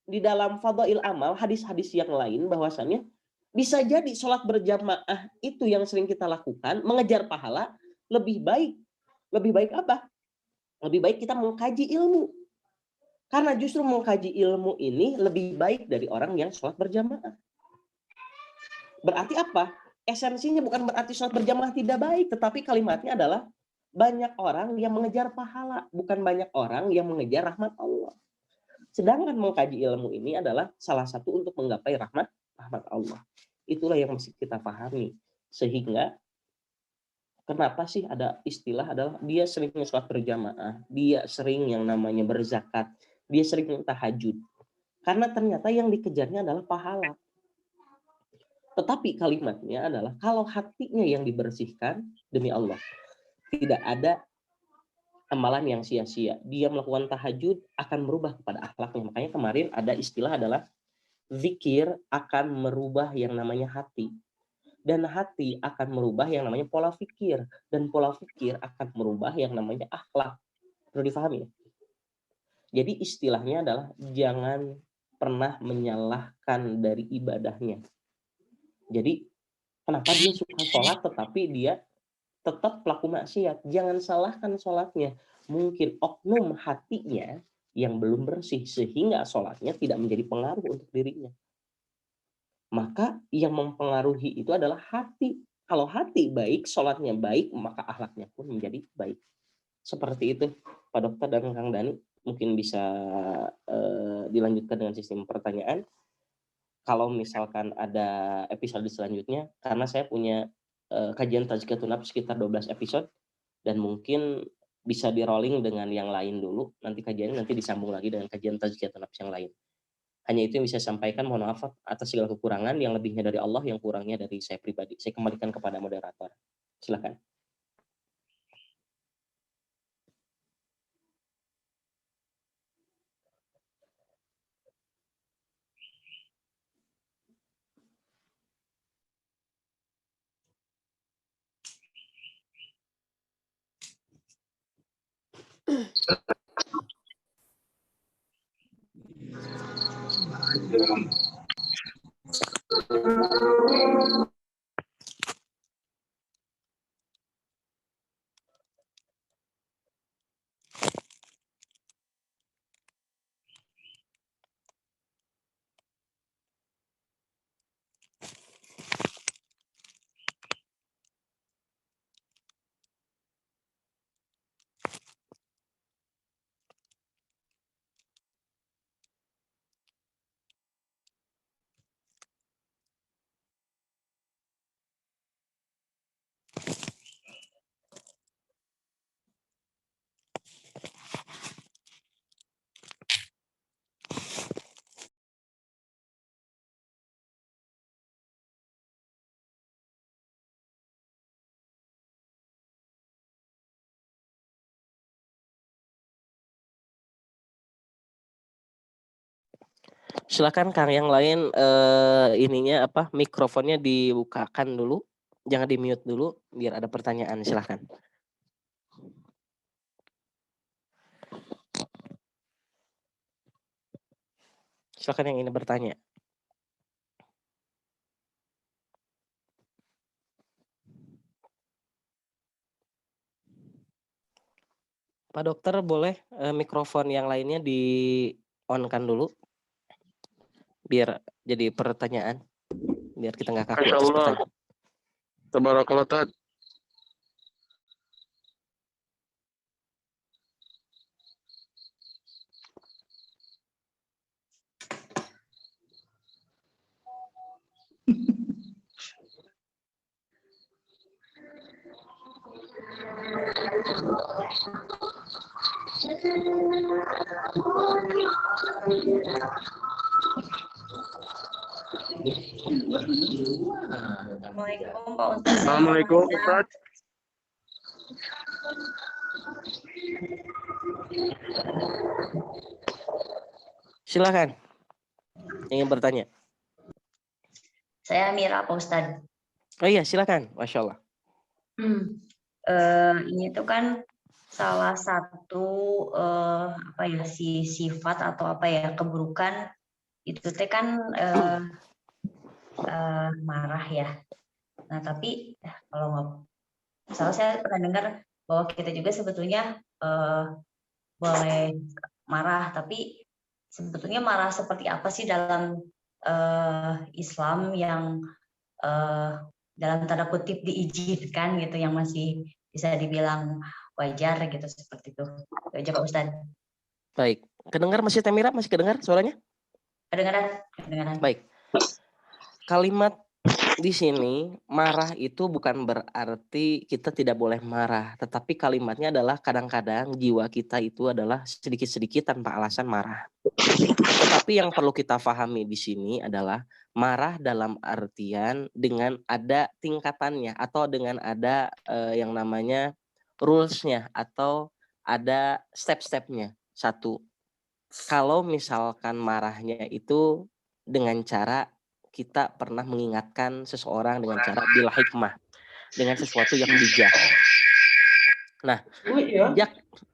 di dalam fadail amal hadis-hadis yang lain bahwasannya bisa jadi sholat berjamaah itu yang sering kita lakukan mengejar pahala lebih baik. Lebih baik apa? Lebih baik kita mengkaji ilmu. Karena justru mengkaji ilmu ini lebih baik dari orang yang sholat berjamaah. Berarti apa? Esensinya bukan berarti sholat berjamaah tidak baik, tetapi kalimatnya adalah banyak orang yang mengejar pahala, bukan banyak orang yang mengejar rahmat Allah. Sedangkan mengkaji ilmu ini adalah salah satu untuk menggapai rahmat Allah. Itulah yang mesti kita pahami. Sehingga kenapa sih ada istilah adalah dia sering sholat berjamaah, dia sering yang namanya berzakat, dia sering tahajud. Karena ternyata yang dikejarnya adalah pahala. Tetapi kalimatnya adalah kalau hatinya yang dibersihkan demi Allah, tidak ada amalan yang sia-sia. Dia melakukan tahajud akan merubah kepada akhlaknya. Makanya kemarin ada istilah adalah zikir akan merubah yang namanya hati. Dan hati akan merubah yang namanya pola pikir. Dan pola pikir akan merubah yang namanya akhlak. Perlu difahami. Jadi istilahnya adalah jangan pernah menyalahkan dari ibadahnya. Jadi kenapa dia suka sholat tetapi dia tetap pelaku maksiat? Jangan salahkan sholatnya. Mungkin oknum hatinya yang belum bersih sehingga sholatnya tidak menjadi pengaruh untuk dirinya. Maka yang mempengaruhi itu adalah hati. Kalau hati baik, sholatnya baik, maka akhlaknya pun menjadi baik. Seperti itu, Pak Dokter dan Kang Dani. Mungkin bisa dilanjutkan dengan sistem pertanyaan. Kalau misalkan ada episode selanjutnya, karena saya punya kajian Tazkiyatun Nafs sekitar 12 episode, dan mungkin bisa di-rolling dengan yang lain dulu. Nanti kajiannya nanti disambung lagi dengan kajian Tazkiyatun Nafs yang lain. Hanya itu yang bisa saya sampaikan. Mohon maaf atas segala kekurangan. Yang lebihnya dari Allah, yang kurangnya dari saya pribadi. Saya kembalikan kepada moderator. Silakan. Silakan Kang, yang lain ininya apa, mikrofonnya dibukakan dulu, jangan di mute dulu biar ada pertanyaan. Silakan. Silakan yang ingin bertanya. Pak Dokter boleh mikrofon yang lainnya di on-kan dulu biar jadi pertanyaan, biar kita nggak kaku atas pertanyaan. Tabarakallah, Tad. Assalamualaikum Pak Ustadz. Assalamualaikum Ustaz. Silakan. Ingin bertanya. Saya Mira Pak Ustadz. Oh iya, silakan. Masya Allah. Ini tuh kan salah satu sifat atau keburukan itu teh kan marah ya. Nah tapi kalau nggak salah saya pernah dengar bahwa kita juga sebetulnya boleh marah, tapi sebetulnya marah seperti apa sih dalam Islam yang dalam tanda kutip diizinkan gitu, yang masih bisa dibilang wajar gitu, seperti itu. Itu aja Pak Ustadz. Baik. Kedengar masih Temira? Masih kedengar suaranya? Kedengaran. Baik. Kalimat di sini marah itu bukan berarti kita tidak boleh marah, tetapi kalimatnya adalah kadang-kadang jiwa kita itu adalah sedikit-sedikit tanpa alasan marah. Tetapi yang perlu kita pahami di sini adalah marah dalam artian dengan ada tingkatannya atau dengan ada yang namanya rules-nya atau ada step-stepnya. Satu, kalau misalkan marahnya itu dengan cara kita pernah mengingatkan seseorang dengan cara bil hikmah, dengan sesuatu yang bijak. Nah,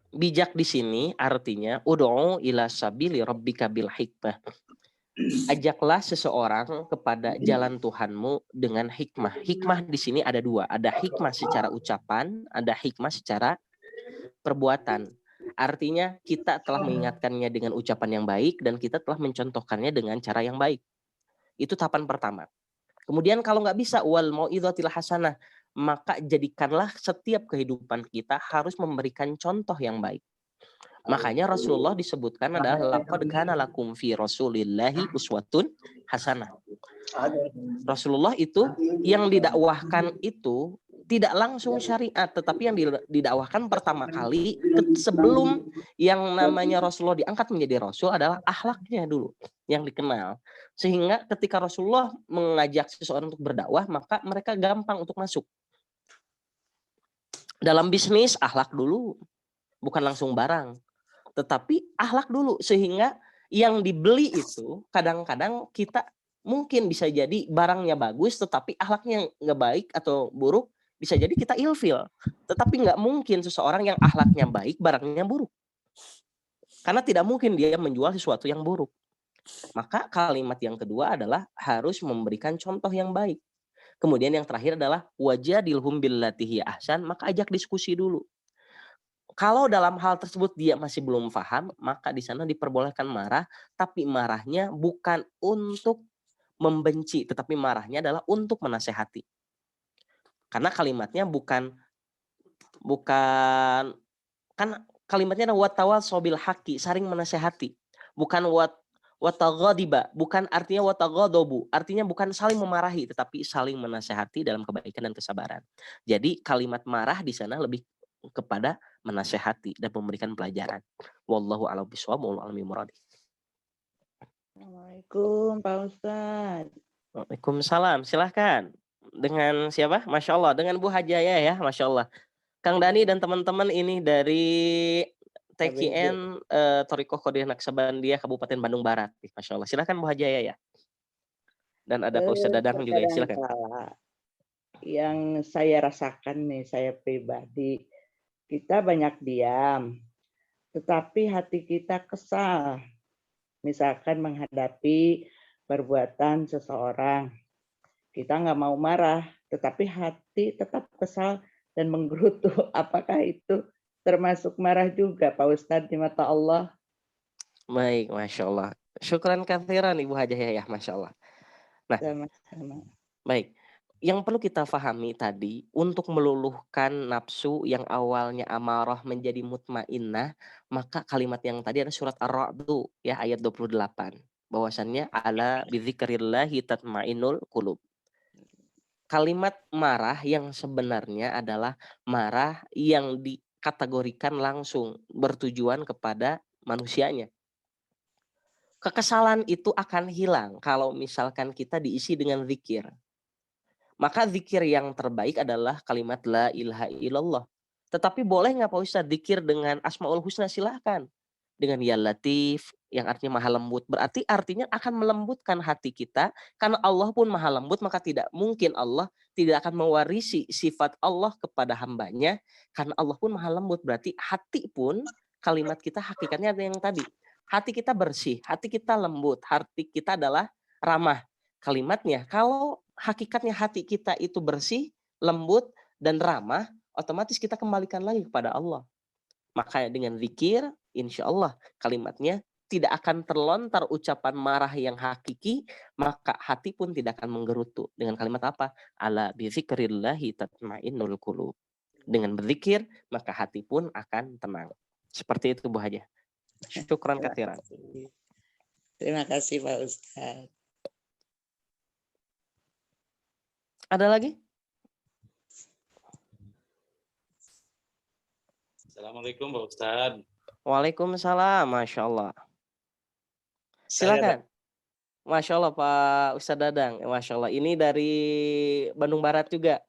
bijak di sini artinya ud'u ila sabili rabbika bil hikmah. Ajaklah seseorang kepada jalan Tuhanmu dengan hikmah. Hikmah di sini ada dua, ada hikmah secara ucapan, ada hikmah secara perbuatan. Artinya kita telah mengingatkannya dengan ucapan yang baik dan kita telah mencontohkannya dengan cara yang baik. Itu tahapan pertama. Kemudian kalau nggak bisa wal mau'izatil hasanah, maka jadikanlah setiap kehidupan kita harus memberikan contoh yang baik. Makanya Rasulullah disebutkan adalah laqad kana lakum fi Rasulillahi uswatun hasanah. Rasulullah itu yang didakwahkan itu tidak langsung syariat, tetapi yang didakwahkan pertama kali sebelum yang namanya Rasulullah diangkat menjadi Rasul adalah akhlaknya dulu yang dikenal. Sehingga ketika Rasulullah mengajak seseorang untuk berdakwah, maka mereka gampang untuk masuk. Dalam bisnis, akhlak dulu, bukan langsung barang. Tetapi akhlak dulu, sehingga yang dibeli itu kadang-kadang kita mungkin bisa jadi barangnya bagus, tetapi akhlaknya nggak baik atau buruk, bisa jadi kita ilfil. Tetapi nggak mungkin seseorang yang akhlaknya baik, barangnya buruk. Karena tidak mungkin dia menjual sesuatu yang buruk. Maka kalimat yang kedua adalah harus memberikan contoh yang baik. Kemudian yang terakhir adalah wajadilhum billati hiya ahsan, maka ajak diskusi dulu. Kalau dalam hal tersebut dia masih belum paham, maka di sana diperbolehkan marah, tapi marahnya bukan untuk membenci, tetapi marahnya adalah untuk menasehati. Karena kalimatnya bukan kan kalimatnya adalah watawasau bil haqqi, saling menasehati. Bukan wataghadiba, bukan artinya wataghadabu, artinya bukan saling memarahi, tetapi saling menasehati dalam kebaikan dan kesabaran. Jadi kalimat marah di sana lebih kepada menasehati dan memberikan pelajaran. Wallahu a'lam bishawab, wallahu a'lam bimuradi. Assalamualaikum Pak Ustadz. Waalaikumsalam, silahkan. Dengan siapa? Masya Allah, dengan Bu Hajaya ya, Masya Allah. Kang Dani dan teman-teman ini dari TKN Thariqah Qadir Naksabandia Kabupaten Bandung Barat. Masya Allah, silahkan Bu Hajaya ya. Dan ada Pak Ustadz Dadang juga ya, silahkan. Yang saya rasakan nih, saya pribadi, kita banyak diam, tetapi hati kita kesal. Misalkan menghadapi perbuatan seseorang, kita nggak mau marah, tetapi hati tetap kesal dan menggerutu. Apakah itu termasuk marah juga, Pak Ustadz, di mata Allah? Baik, Masya Allah. Syukran kathiran Ibu Hajaya ya, Masya Allah. Nah, sama-sama. Baik. Yang perlu kita pahami tadi, untuk meluluhkan nafsu yang awalnya amarah menjadi mutmainnah, maka kalimat yang tadi ada surat Ar-Ra'd ya, ayat 28. Bahwasannya ala bidzikrillahi tatmainnul qulub. Kalimat marah yang sebenarnya adalah marah yang kategorikan langsung bertujuan kepada manusianya. Kekesalan itu akan hilang kalau misalkan kita diisi dengan zikir. Maka zikir yang terbaik adalah kalimat la ilaha illallah. Tetapi boleh nggak Pak Ustadz zikir dengan Asmaul Husna? Silahkan. Dengan ya Latif yang artinya maha lembut. Berarti artinya akan melembutkan hati kita. Karena Allah pun maha lembut, maka tidak mungkin Allah tidak akan mewarisi sifat Allah kepada hambanya. Karena Allah pun maha lembut. Berarti hati pun kalimat kita hakikatnya ada yang tadi. Hati kita bersih, hati kita lembut, hati kita adalah ramah. Kalimatnya, kalau hakikatnya hati kita itu bersih, lembut, dan ramah, otomatis kita kembalikan lagi kepada Allah. Makanya dengan zikir, insya Allah kalimatnya tidak akan terlontar ucapan marah yang hakiki, maka hati pun tidak akan menggerutu. Dengan kalimat apa? Ala bizikrillahi tatmainnul qulub. Dengan berzikir, maka hati pun akan tenang. Seperti itu Bu Hajah. Syukran katsiran. Terima kasih Pak Ustadz. Ada lagi? Assalamualaikum Pak Ustadz. Waalaikumsalam, Masya Allah. Silakan. Masya Allah Pak Ustadz Dadang. Masya Allah. Ini dari Bandung Barat juga.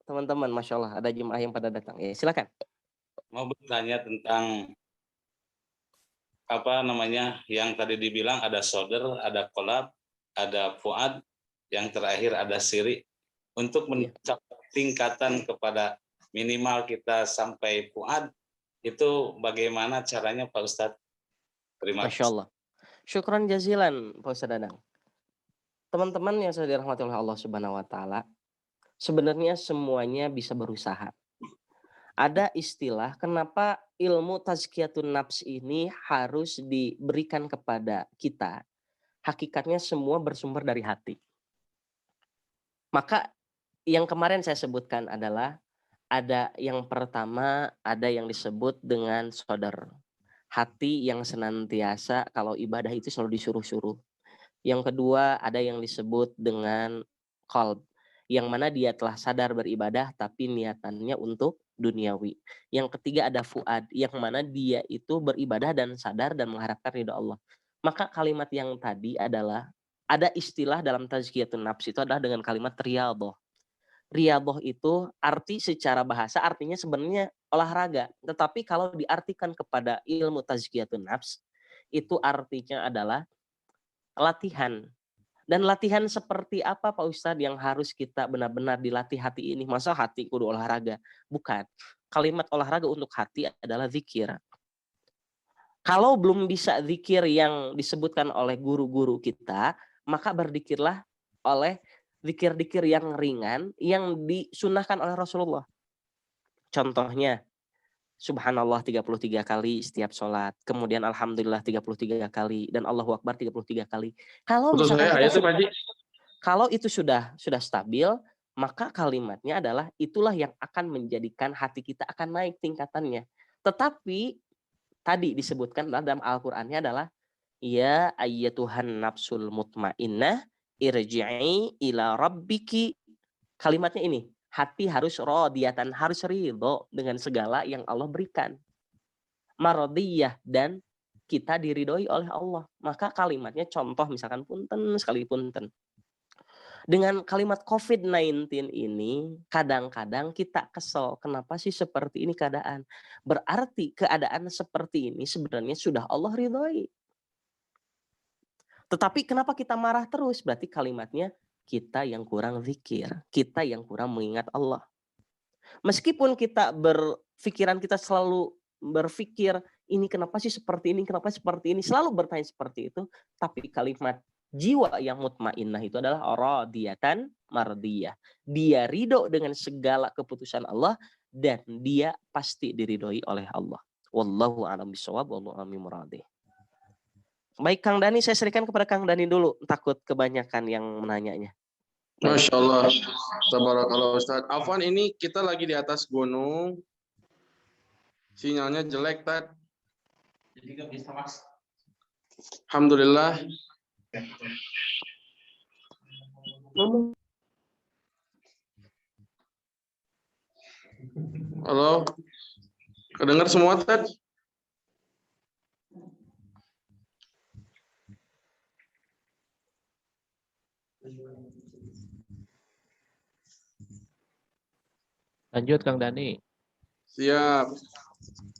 Teman-teman, Masya Allah. Ada jemaah yang pada datang. Ya, silakan. Mau bertanya tentang apa namanya yang tadi dibilang ada solder, ada kolab, ada fuad, yang terakhir ada siri. Untuk mencapai tingkatan kepada minimal kita sampai fuad, itu bagaimana caranya Pak Ustadz? Terima Masya Allah. Syukran jazilan Pak Ustadz Dadang. Teman-teman yang sudah dirahmati oleh Allah Subhanahu wa Ta'ala, sebenarnya semuanya bisa berusaha. Ada istilah kenapa ilmu tazkiyatun nafs ini harus diberikan kepada kita. Hakikatnya semua bersumber dari hati. Maka yang kemarin saya sebutkan adalah ada yang pertama, ada yang disebut dengan sodar. Hati yang senantiasa kalau ibadah itu selalu disuruh-suruh. Yang kedua, ada yang disebut dengan qalb, yang mana dia telah sadar beribadah tapi niatannya untuk duniawi. Yang ketiga ada fuad, yang mana dia itu beribadah dan sadar dan mengharapkan ridha Allah. Maka kalimat yang tadi adalah, ada istilah dalam tazkiyatun nafs itu adalah dengan kalimat riyadhah. Riyadhah itu arti secara bahasa artinya sebenarnya olahraga. Tetapi kalau diartikan kepada ilmu tazkiyatun nafs, itu artinya adalah latihan. Dan latihan seperti apa Pak Ustadz yang harus kita benar-benar dilatih hati ini? Masa hati kudu olahraga? Bukan. Kalimat olahraga untuk hati adalah zikir. Kalau belum bisa zikir yang disebutkan oleh guru-guru kita, maka berzikirlah oleh zikir-zikir yang ringan yang disunahkan oleh Rasulullah. Contohnya, Subhanallah 33 kali setiap sholat. Kemudian Alhamdulillah 33 kali. Dan Allahu Akbar 33 kali. Kalau misalkan kalau itu sudah stabil, maka kalimatnya adalah itulah yang akan menjadikan hati kita akan naik tingkatannya. Tetapi tadi disebutkan dalam Al-Qur'annya adalah ya ayyatuhan nafsul mutmainnah irji'i ila rabbiki. Kalimatnya ini, hati harus radiyatan, harus ridho dengan segala yang Allah berikan. Maradiyah, dan kita diridhoi oleh Allah. Maka kalimatnya contoh misalkan punten sekali punten. Dengan kalimat COVID-19 ini, kadang-kadang kita kesel. Kenapa sih seperti ini keadaan? Berarti keadaan seperti ini sebenarnya sudah Allah ridhoi. Tetapi kenapa kita marah terus? Berarti kalimatnya kita yang kurang zikir. Kita yang kurang mengingat Allah. Meskipun kita berpikiran kita selalu berpikir, ini kenapa sih seperti ini, kenapa seperti ini. Selalu bertanya seperti itu. Tapi kalimat jiwa yang mutmainnah itu adalah radiyatan mardiyah. Dia ridho dengan segala keputusan Allah dan dia pasti diridhoi oleh Allah. Wallahu a'lam bishawab, wallahu a'lam muradih. Baik Kang Dani, saya serikan kepada Kang Dani dulu. Takut kebanyakan yang menanyanya. Masya Allah. Tabarakallah Ustaz. Afwan, ini kita lagi di atas gunung. Sinyalnya jelek, Tad. Jadi nggak bisa Mas. Alhamdulillah. Halo. Kedengar semua, Tad? Lanjut Kang Dani. Siap.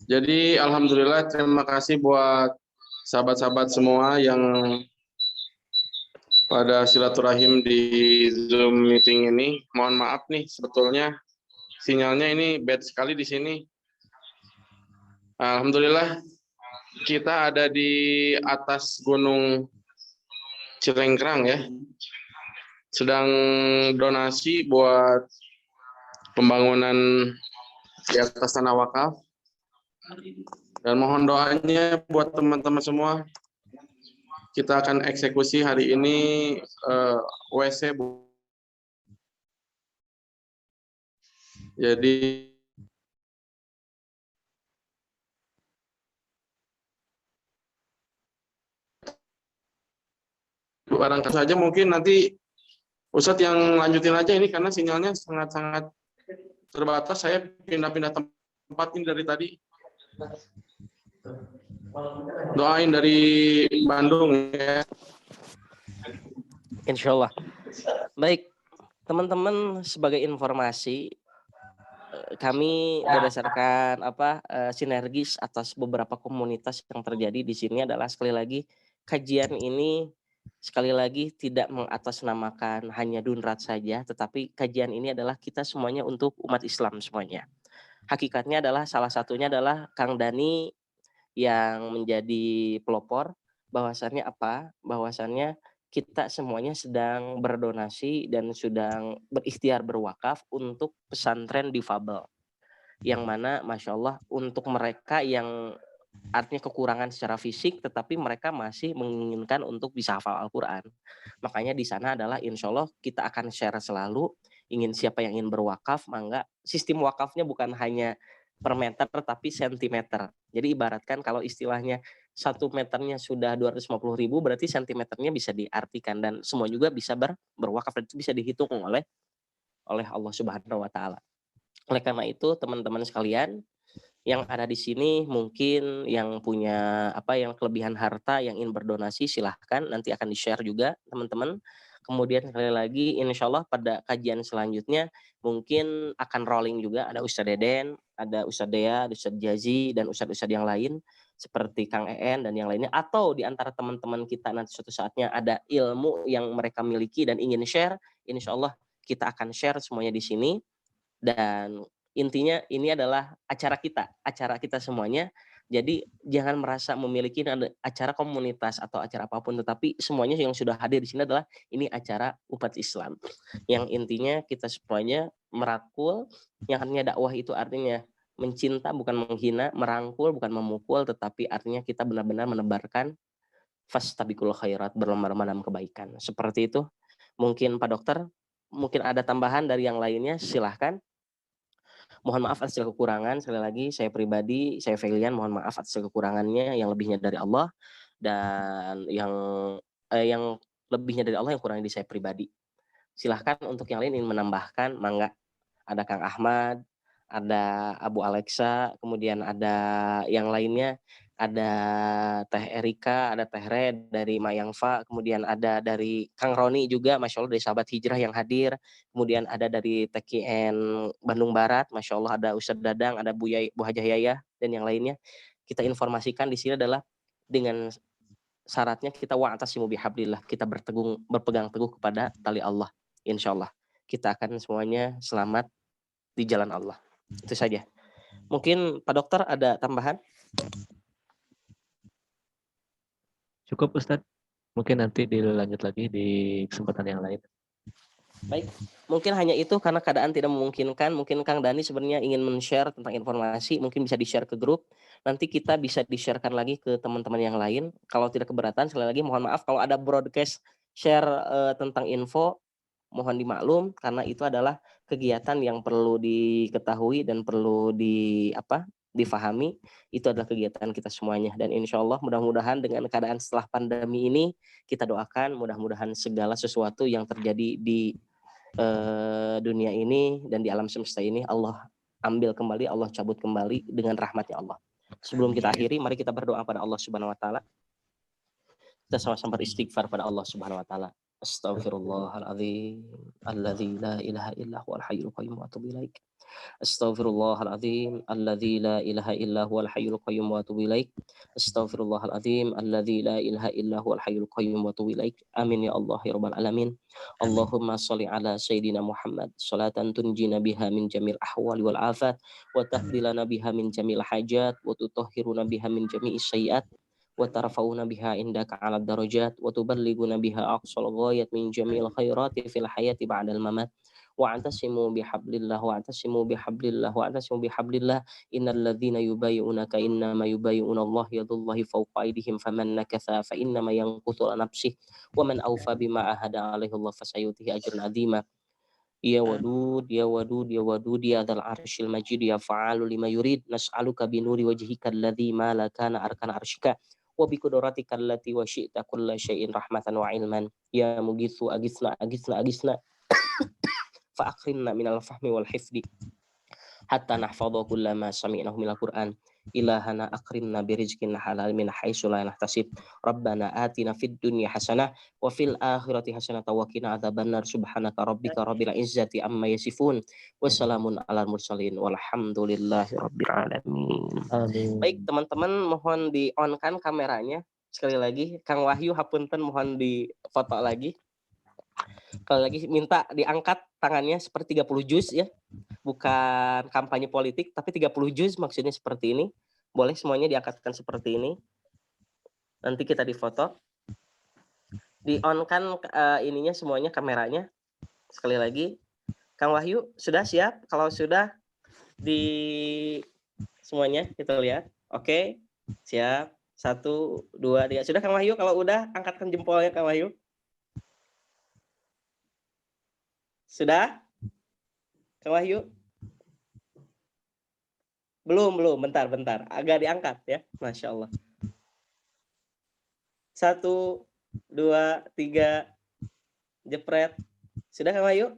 Jadi alhamdulillah terima kasih buat sahabat-sahabat semua yang pada silaturahim di Zoom meeting ini. Mohon maaf nih sebetulnya sinyalnya ini bad sekali di sini. Alhamdulillah kita ada di atas Gunung Cilengkrang ya. Sedang donasi buat pembangunan di atas tanah wakaf. Dan mohon doanya buat teman-teman semua. Kita akan eksekusi hari ini WC. Jadi barangkali saja mungkin nanti Ustadz yang lanjutin aja ini karena sinyalnya sangat-sangat terbatas. Saya pindah-pindah tempat ini dari tadi. Doain dari Bandung ya. Insya Allah. Baik, teman-teman, sebagai informasi, kami berdasarkan sinergis atas beberapa komunitas yang terjadi di sini adalah sekali lagi kajian ini sekali lagi tidak mengatasnamakan hanya Dunrat saja, tetapi kajian ini adalah kita semuanya untuk umat Islam semuanya. Hakikatnya adalah salah satunya adalah Kang Dani yang menjadi pelopor. Bahwasannya apa? Bahwasannya kita semuanya sedang berdonasi dan sedang berikhtiar berwakaf untuk pesantren difabel. Yang mana Masya Allah untuk mereka yang artinya kekurangan secara fisik tetapi mereka masih menginginkan untuk bisa hafal Al-Quran. Makanya di sana adalah insya Allah kita akan share selalu, siapa yang ingin berwakaf, mangga. Sistem wakafnya bukan hanya per meter tapi sentimeter. Jadi ibaratkan kalau istilahnya 1 meternya sudah 250.000 berarti sentimeternya bisa diartikan dan semua juga bisa berwakaf dan itu bisa dihitung oleh Allah Subhanahu wa taala. Oleh karena itu teman-teman sekalian yang ada di sini mungkin yang punya yang kelebihan harta yang ingin berdonasi silahkan nanti akan di-share juga teman-teman. Kemudian sekali lagi insya Allah pada kajian selanjutnya mungkin akan rolling juga ada Ustadz Deden, ada Ustadz Dea, ada Ustadz Jazi dan Ustadz-Ustadz yang lain seperti Kang En dan yang lainnya atau di antara teman-teman kita nanti suatu saatnya ada ilmu yang mereka miliki dan ingin share, insya Allah kita akan share semuanya di sini dan intinya ini adalah acara kita semuanya. Jadi jangan merasa memiliki acara komunitas atau acara apapun, tetapi semuanya yang sudah hadir di sini adalah ini acara umat Islam. Yang intinya kita semuanya merangkul, yang artinya dakwah itu artinya mencinta bukan menghina, merangkul bukan memukul, tetapi artinya kita benar-benar menebarkan fastabiqul khairat, berlomba-lomba dalam kebaikan. Seperti itu. Mungkin Pak Dokter, mungkin ada tambahan dari yang lainnya, silahkan. Mohon maaf atas kekurangan, sekali lagi saya pribadi, saya Felian, mohon maaf atas kekurangannya, yang lebihnya dari Allah dan yang lebihnya dari Allah, yang kurangnya di saya pribadi. Silahkan untuk yang lain ingin menambahkan, mangga. Ada Kang Ahmad, ada Abu Alexa, kemudian ada yang lainnya, ada Teh Erika, ada Teh Red dari Mayangfa, kemudian ada dari Kang Roni juga, Masya Allah dari sahabat hijrah yang hadir, kemudian ada dari TKN Bandung Barat, Masya Allah ada Ustadz Dadang, ada Bu Hajah Yayah, dan yang lainnya. Kita informasikan di sini adalah dengan syaratnya kita wa'tasimu bihablillah, kita berpegang teguh kepada tali Allah. Insya Allah kita akan semuanya selamat di jalan Allah. Itu saja. Mungkin Pak Dokter ada tambahan? Cukup Ustadz. Mungkin nanti dilanjut lagi di kesempatan yang lain. Baik, mungkin hanya itu karena keadaan tidak memungkinkan. Mungkin Kang Dani sebenarnya ingin men-share tentang informasi, mungkin bisa di-share ke grup. Nanti kita bisa di-sharekan lagi ke teman-teman yang lain. Kalau tidak keberatan, sekali lagi mohon maaf kalau ada broadcast share tentang info, mohon dimaklum karena itu adalah kegiatan yang perlu diketahui dan perlu difahami. Itu adalah kegiatan kita semuanya dan insya Allah mudah-mudahan dengan keadaan setelah pandemi ini kita doakan mudah-mudahan segala sesuatu yang terjadi di dunia ini dan di alam semesta ini Allah ambil kembali, Allah cabut kembali dengan rahmatnya Allah. Sebelum kita akhiri, mari kita berdoa pada Allah Subhanahu wa taala. Kita sama-sama beristighfar pada Allah Subhanahu wa taala. Astaghfirullahaladzim alladzi la ilaha illa huwal hayyul qayyum wa atubu ilaik. Astaghfirullahaladzim alladzi la ilaha illa huwal hayyul qayyum wa atubu ilaik. Astaghfirullahaladzim alladzi la ilaha illa huwal hayyul qayyum wa atubu ilaik. Amin ya Allah ya rabbal alamin. Allahumma shalli ala sayyidina Muhammad salatan tunjina biha min jamil ahwali wal afat wa tahdilana biha min jamil hajat wa tutahhiruna biha min jami'is sayyiat wa tarfa'una biha indaka 'ala darajat wa tuballighuna biha aqsal ghayat min jamil khairati fil hayati ba'dal mamat wa antasimu bihablillah wa antasimu bihablillah wa antasimu bihablillah innal ladzina yubayyi'unaka innama yubayyi'una Allah yadullahi fawqa aydihim faman nakatha fa innama yanquthu ala nafsihi wa man awfa bima ahada alaihi Allah fasayutihi ajran 'azima. Ya wadud ya wadud ya wadud ya dzal arsyil majid ya fa'alu lima yurid nas'aluka binuri wajhika alladzi ma la kana arkana arsyika wa bi qudratika allati wa syi'ta kulla syai'in rahmatan wa ilman ya mugitsu agisna agisna agisna fa akrimna minal fahmi wal hifdi hatta nahfadha kullama sami'nahu minal Qur'an ilahana akrimna birizqin halal min haitsu la nahtasib rabbana atina fid dunya hasanah wa fil akhirati hasanah wa qina adzabannar subhanaka rabbika rabbil izzati amma yasifun wassalamun alal mursalin walhamdulillahi rabbil alamin. Amin. Baik teman-teman, mohon di on kan kameranya sekali lagi. Kang Wahyu hapunten mohon di foto lagi. Kalau lagi minta diangkat tangannya seperti 30 juz ya. Bukan kampanye politik tapi 30 juz maksudnya seperti ini. Boleh semuanya diangkatkan seperti ini. Nanti kita difoto. Di on kan ininya semuanya kameranya. Sekali lagi. Kang Wahyu sudah siap? Kalau sudah di semuanya kita lihat. Oke. Siap. 1, 2, 3. Sudah Kang Wahyu? Kalau udah angkatkan jempolnya Kang Wahyu. Sudah? Kang Wahyu? Belum. Bentar. Agak diangkat ya. Masya Allah. 1, 2, 3. Jepret. Sudah Kang Wahyu?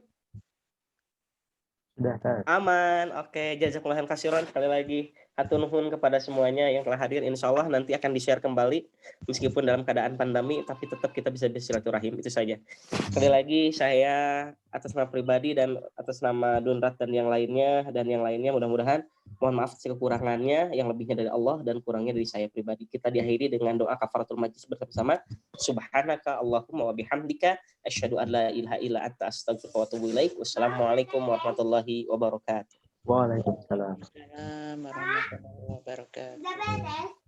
Sudah, Ustaz. Aman. Oke. Jazakumullah khairan sekali lagi. Hatur nuhun kepada semuanya yang telah hadir. Insya Allah nanti akan di-share kembali. Meskipun dalam keadaan pandemi, tapi tetap kita bisa bersilaturahim. Itu saja. Sekali lagi saya atas nama pribadi dan atas nama Dunrat dan yang lainnya mudah-mudahan mohon maaf kekurangannya, yang lebihnya dari Allah dan kurangnya dari saya pribadi. Kita diakhiri dengan doa kafaratul majlis bersama. Subhanaka Allahumma wa bihamdika asyhadu an la ilaha illa anta astaghfiruka wa atubu ilaik. Wassalamualaikum warahmatullahi wabarakatuh. Waalaikumsalam. Assalamualaikum warahmatullahi wabarakatuh.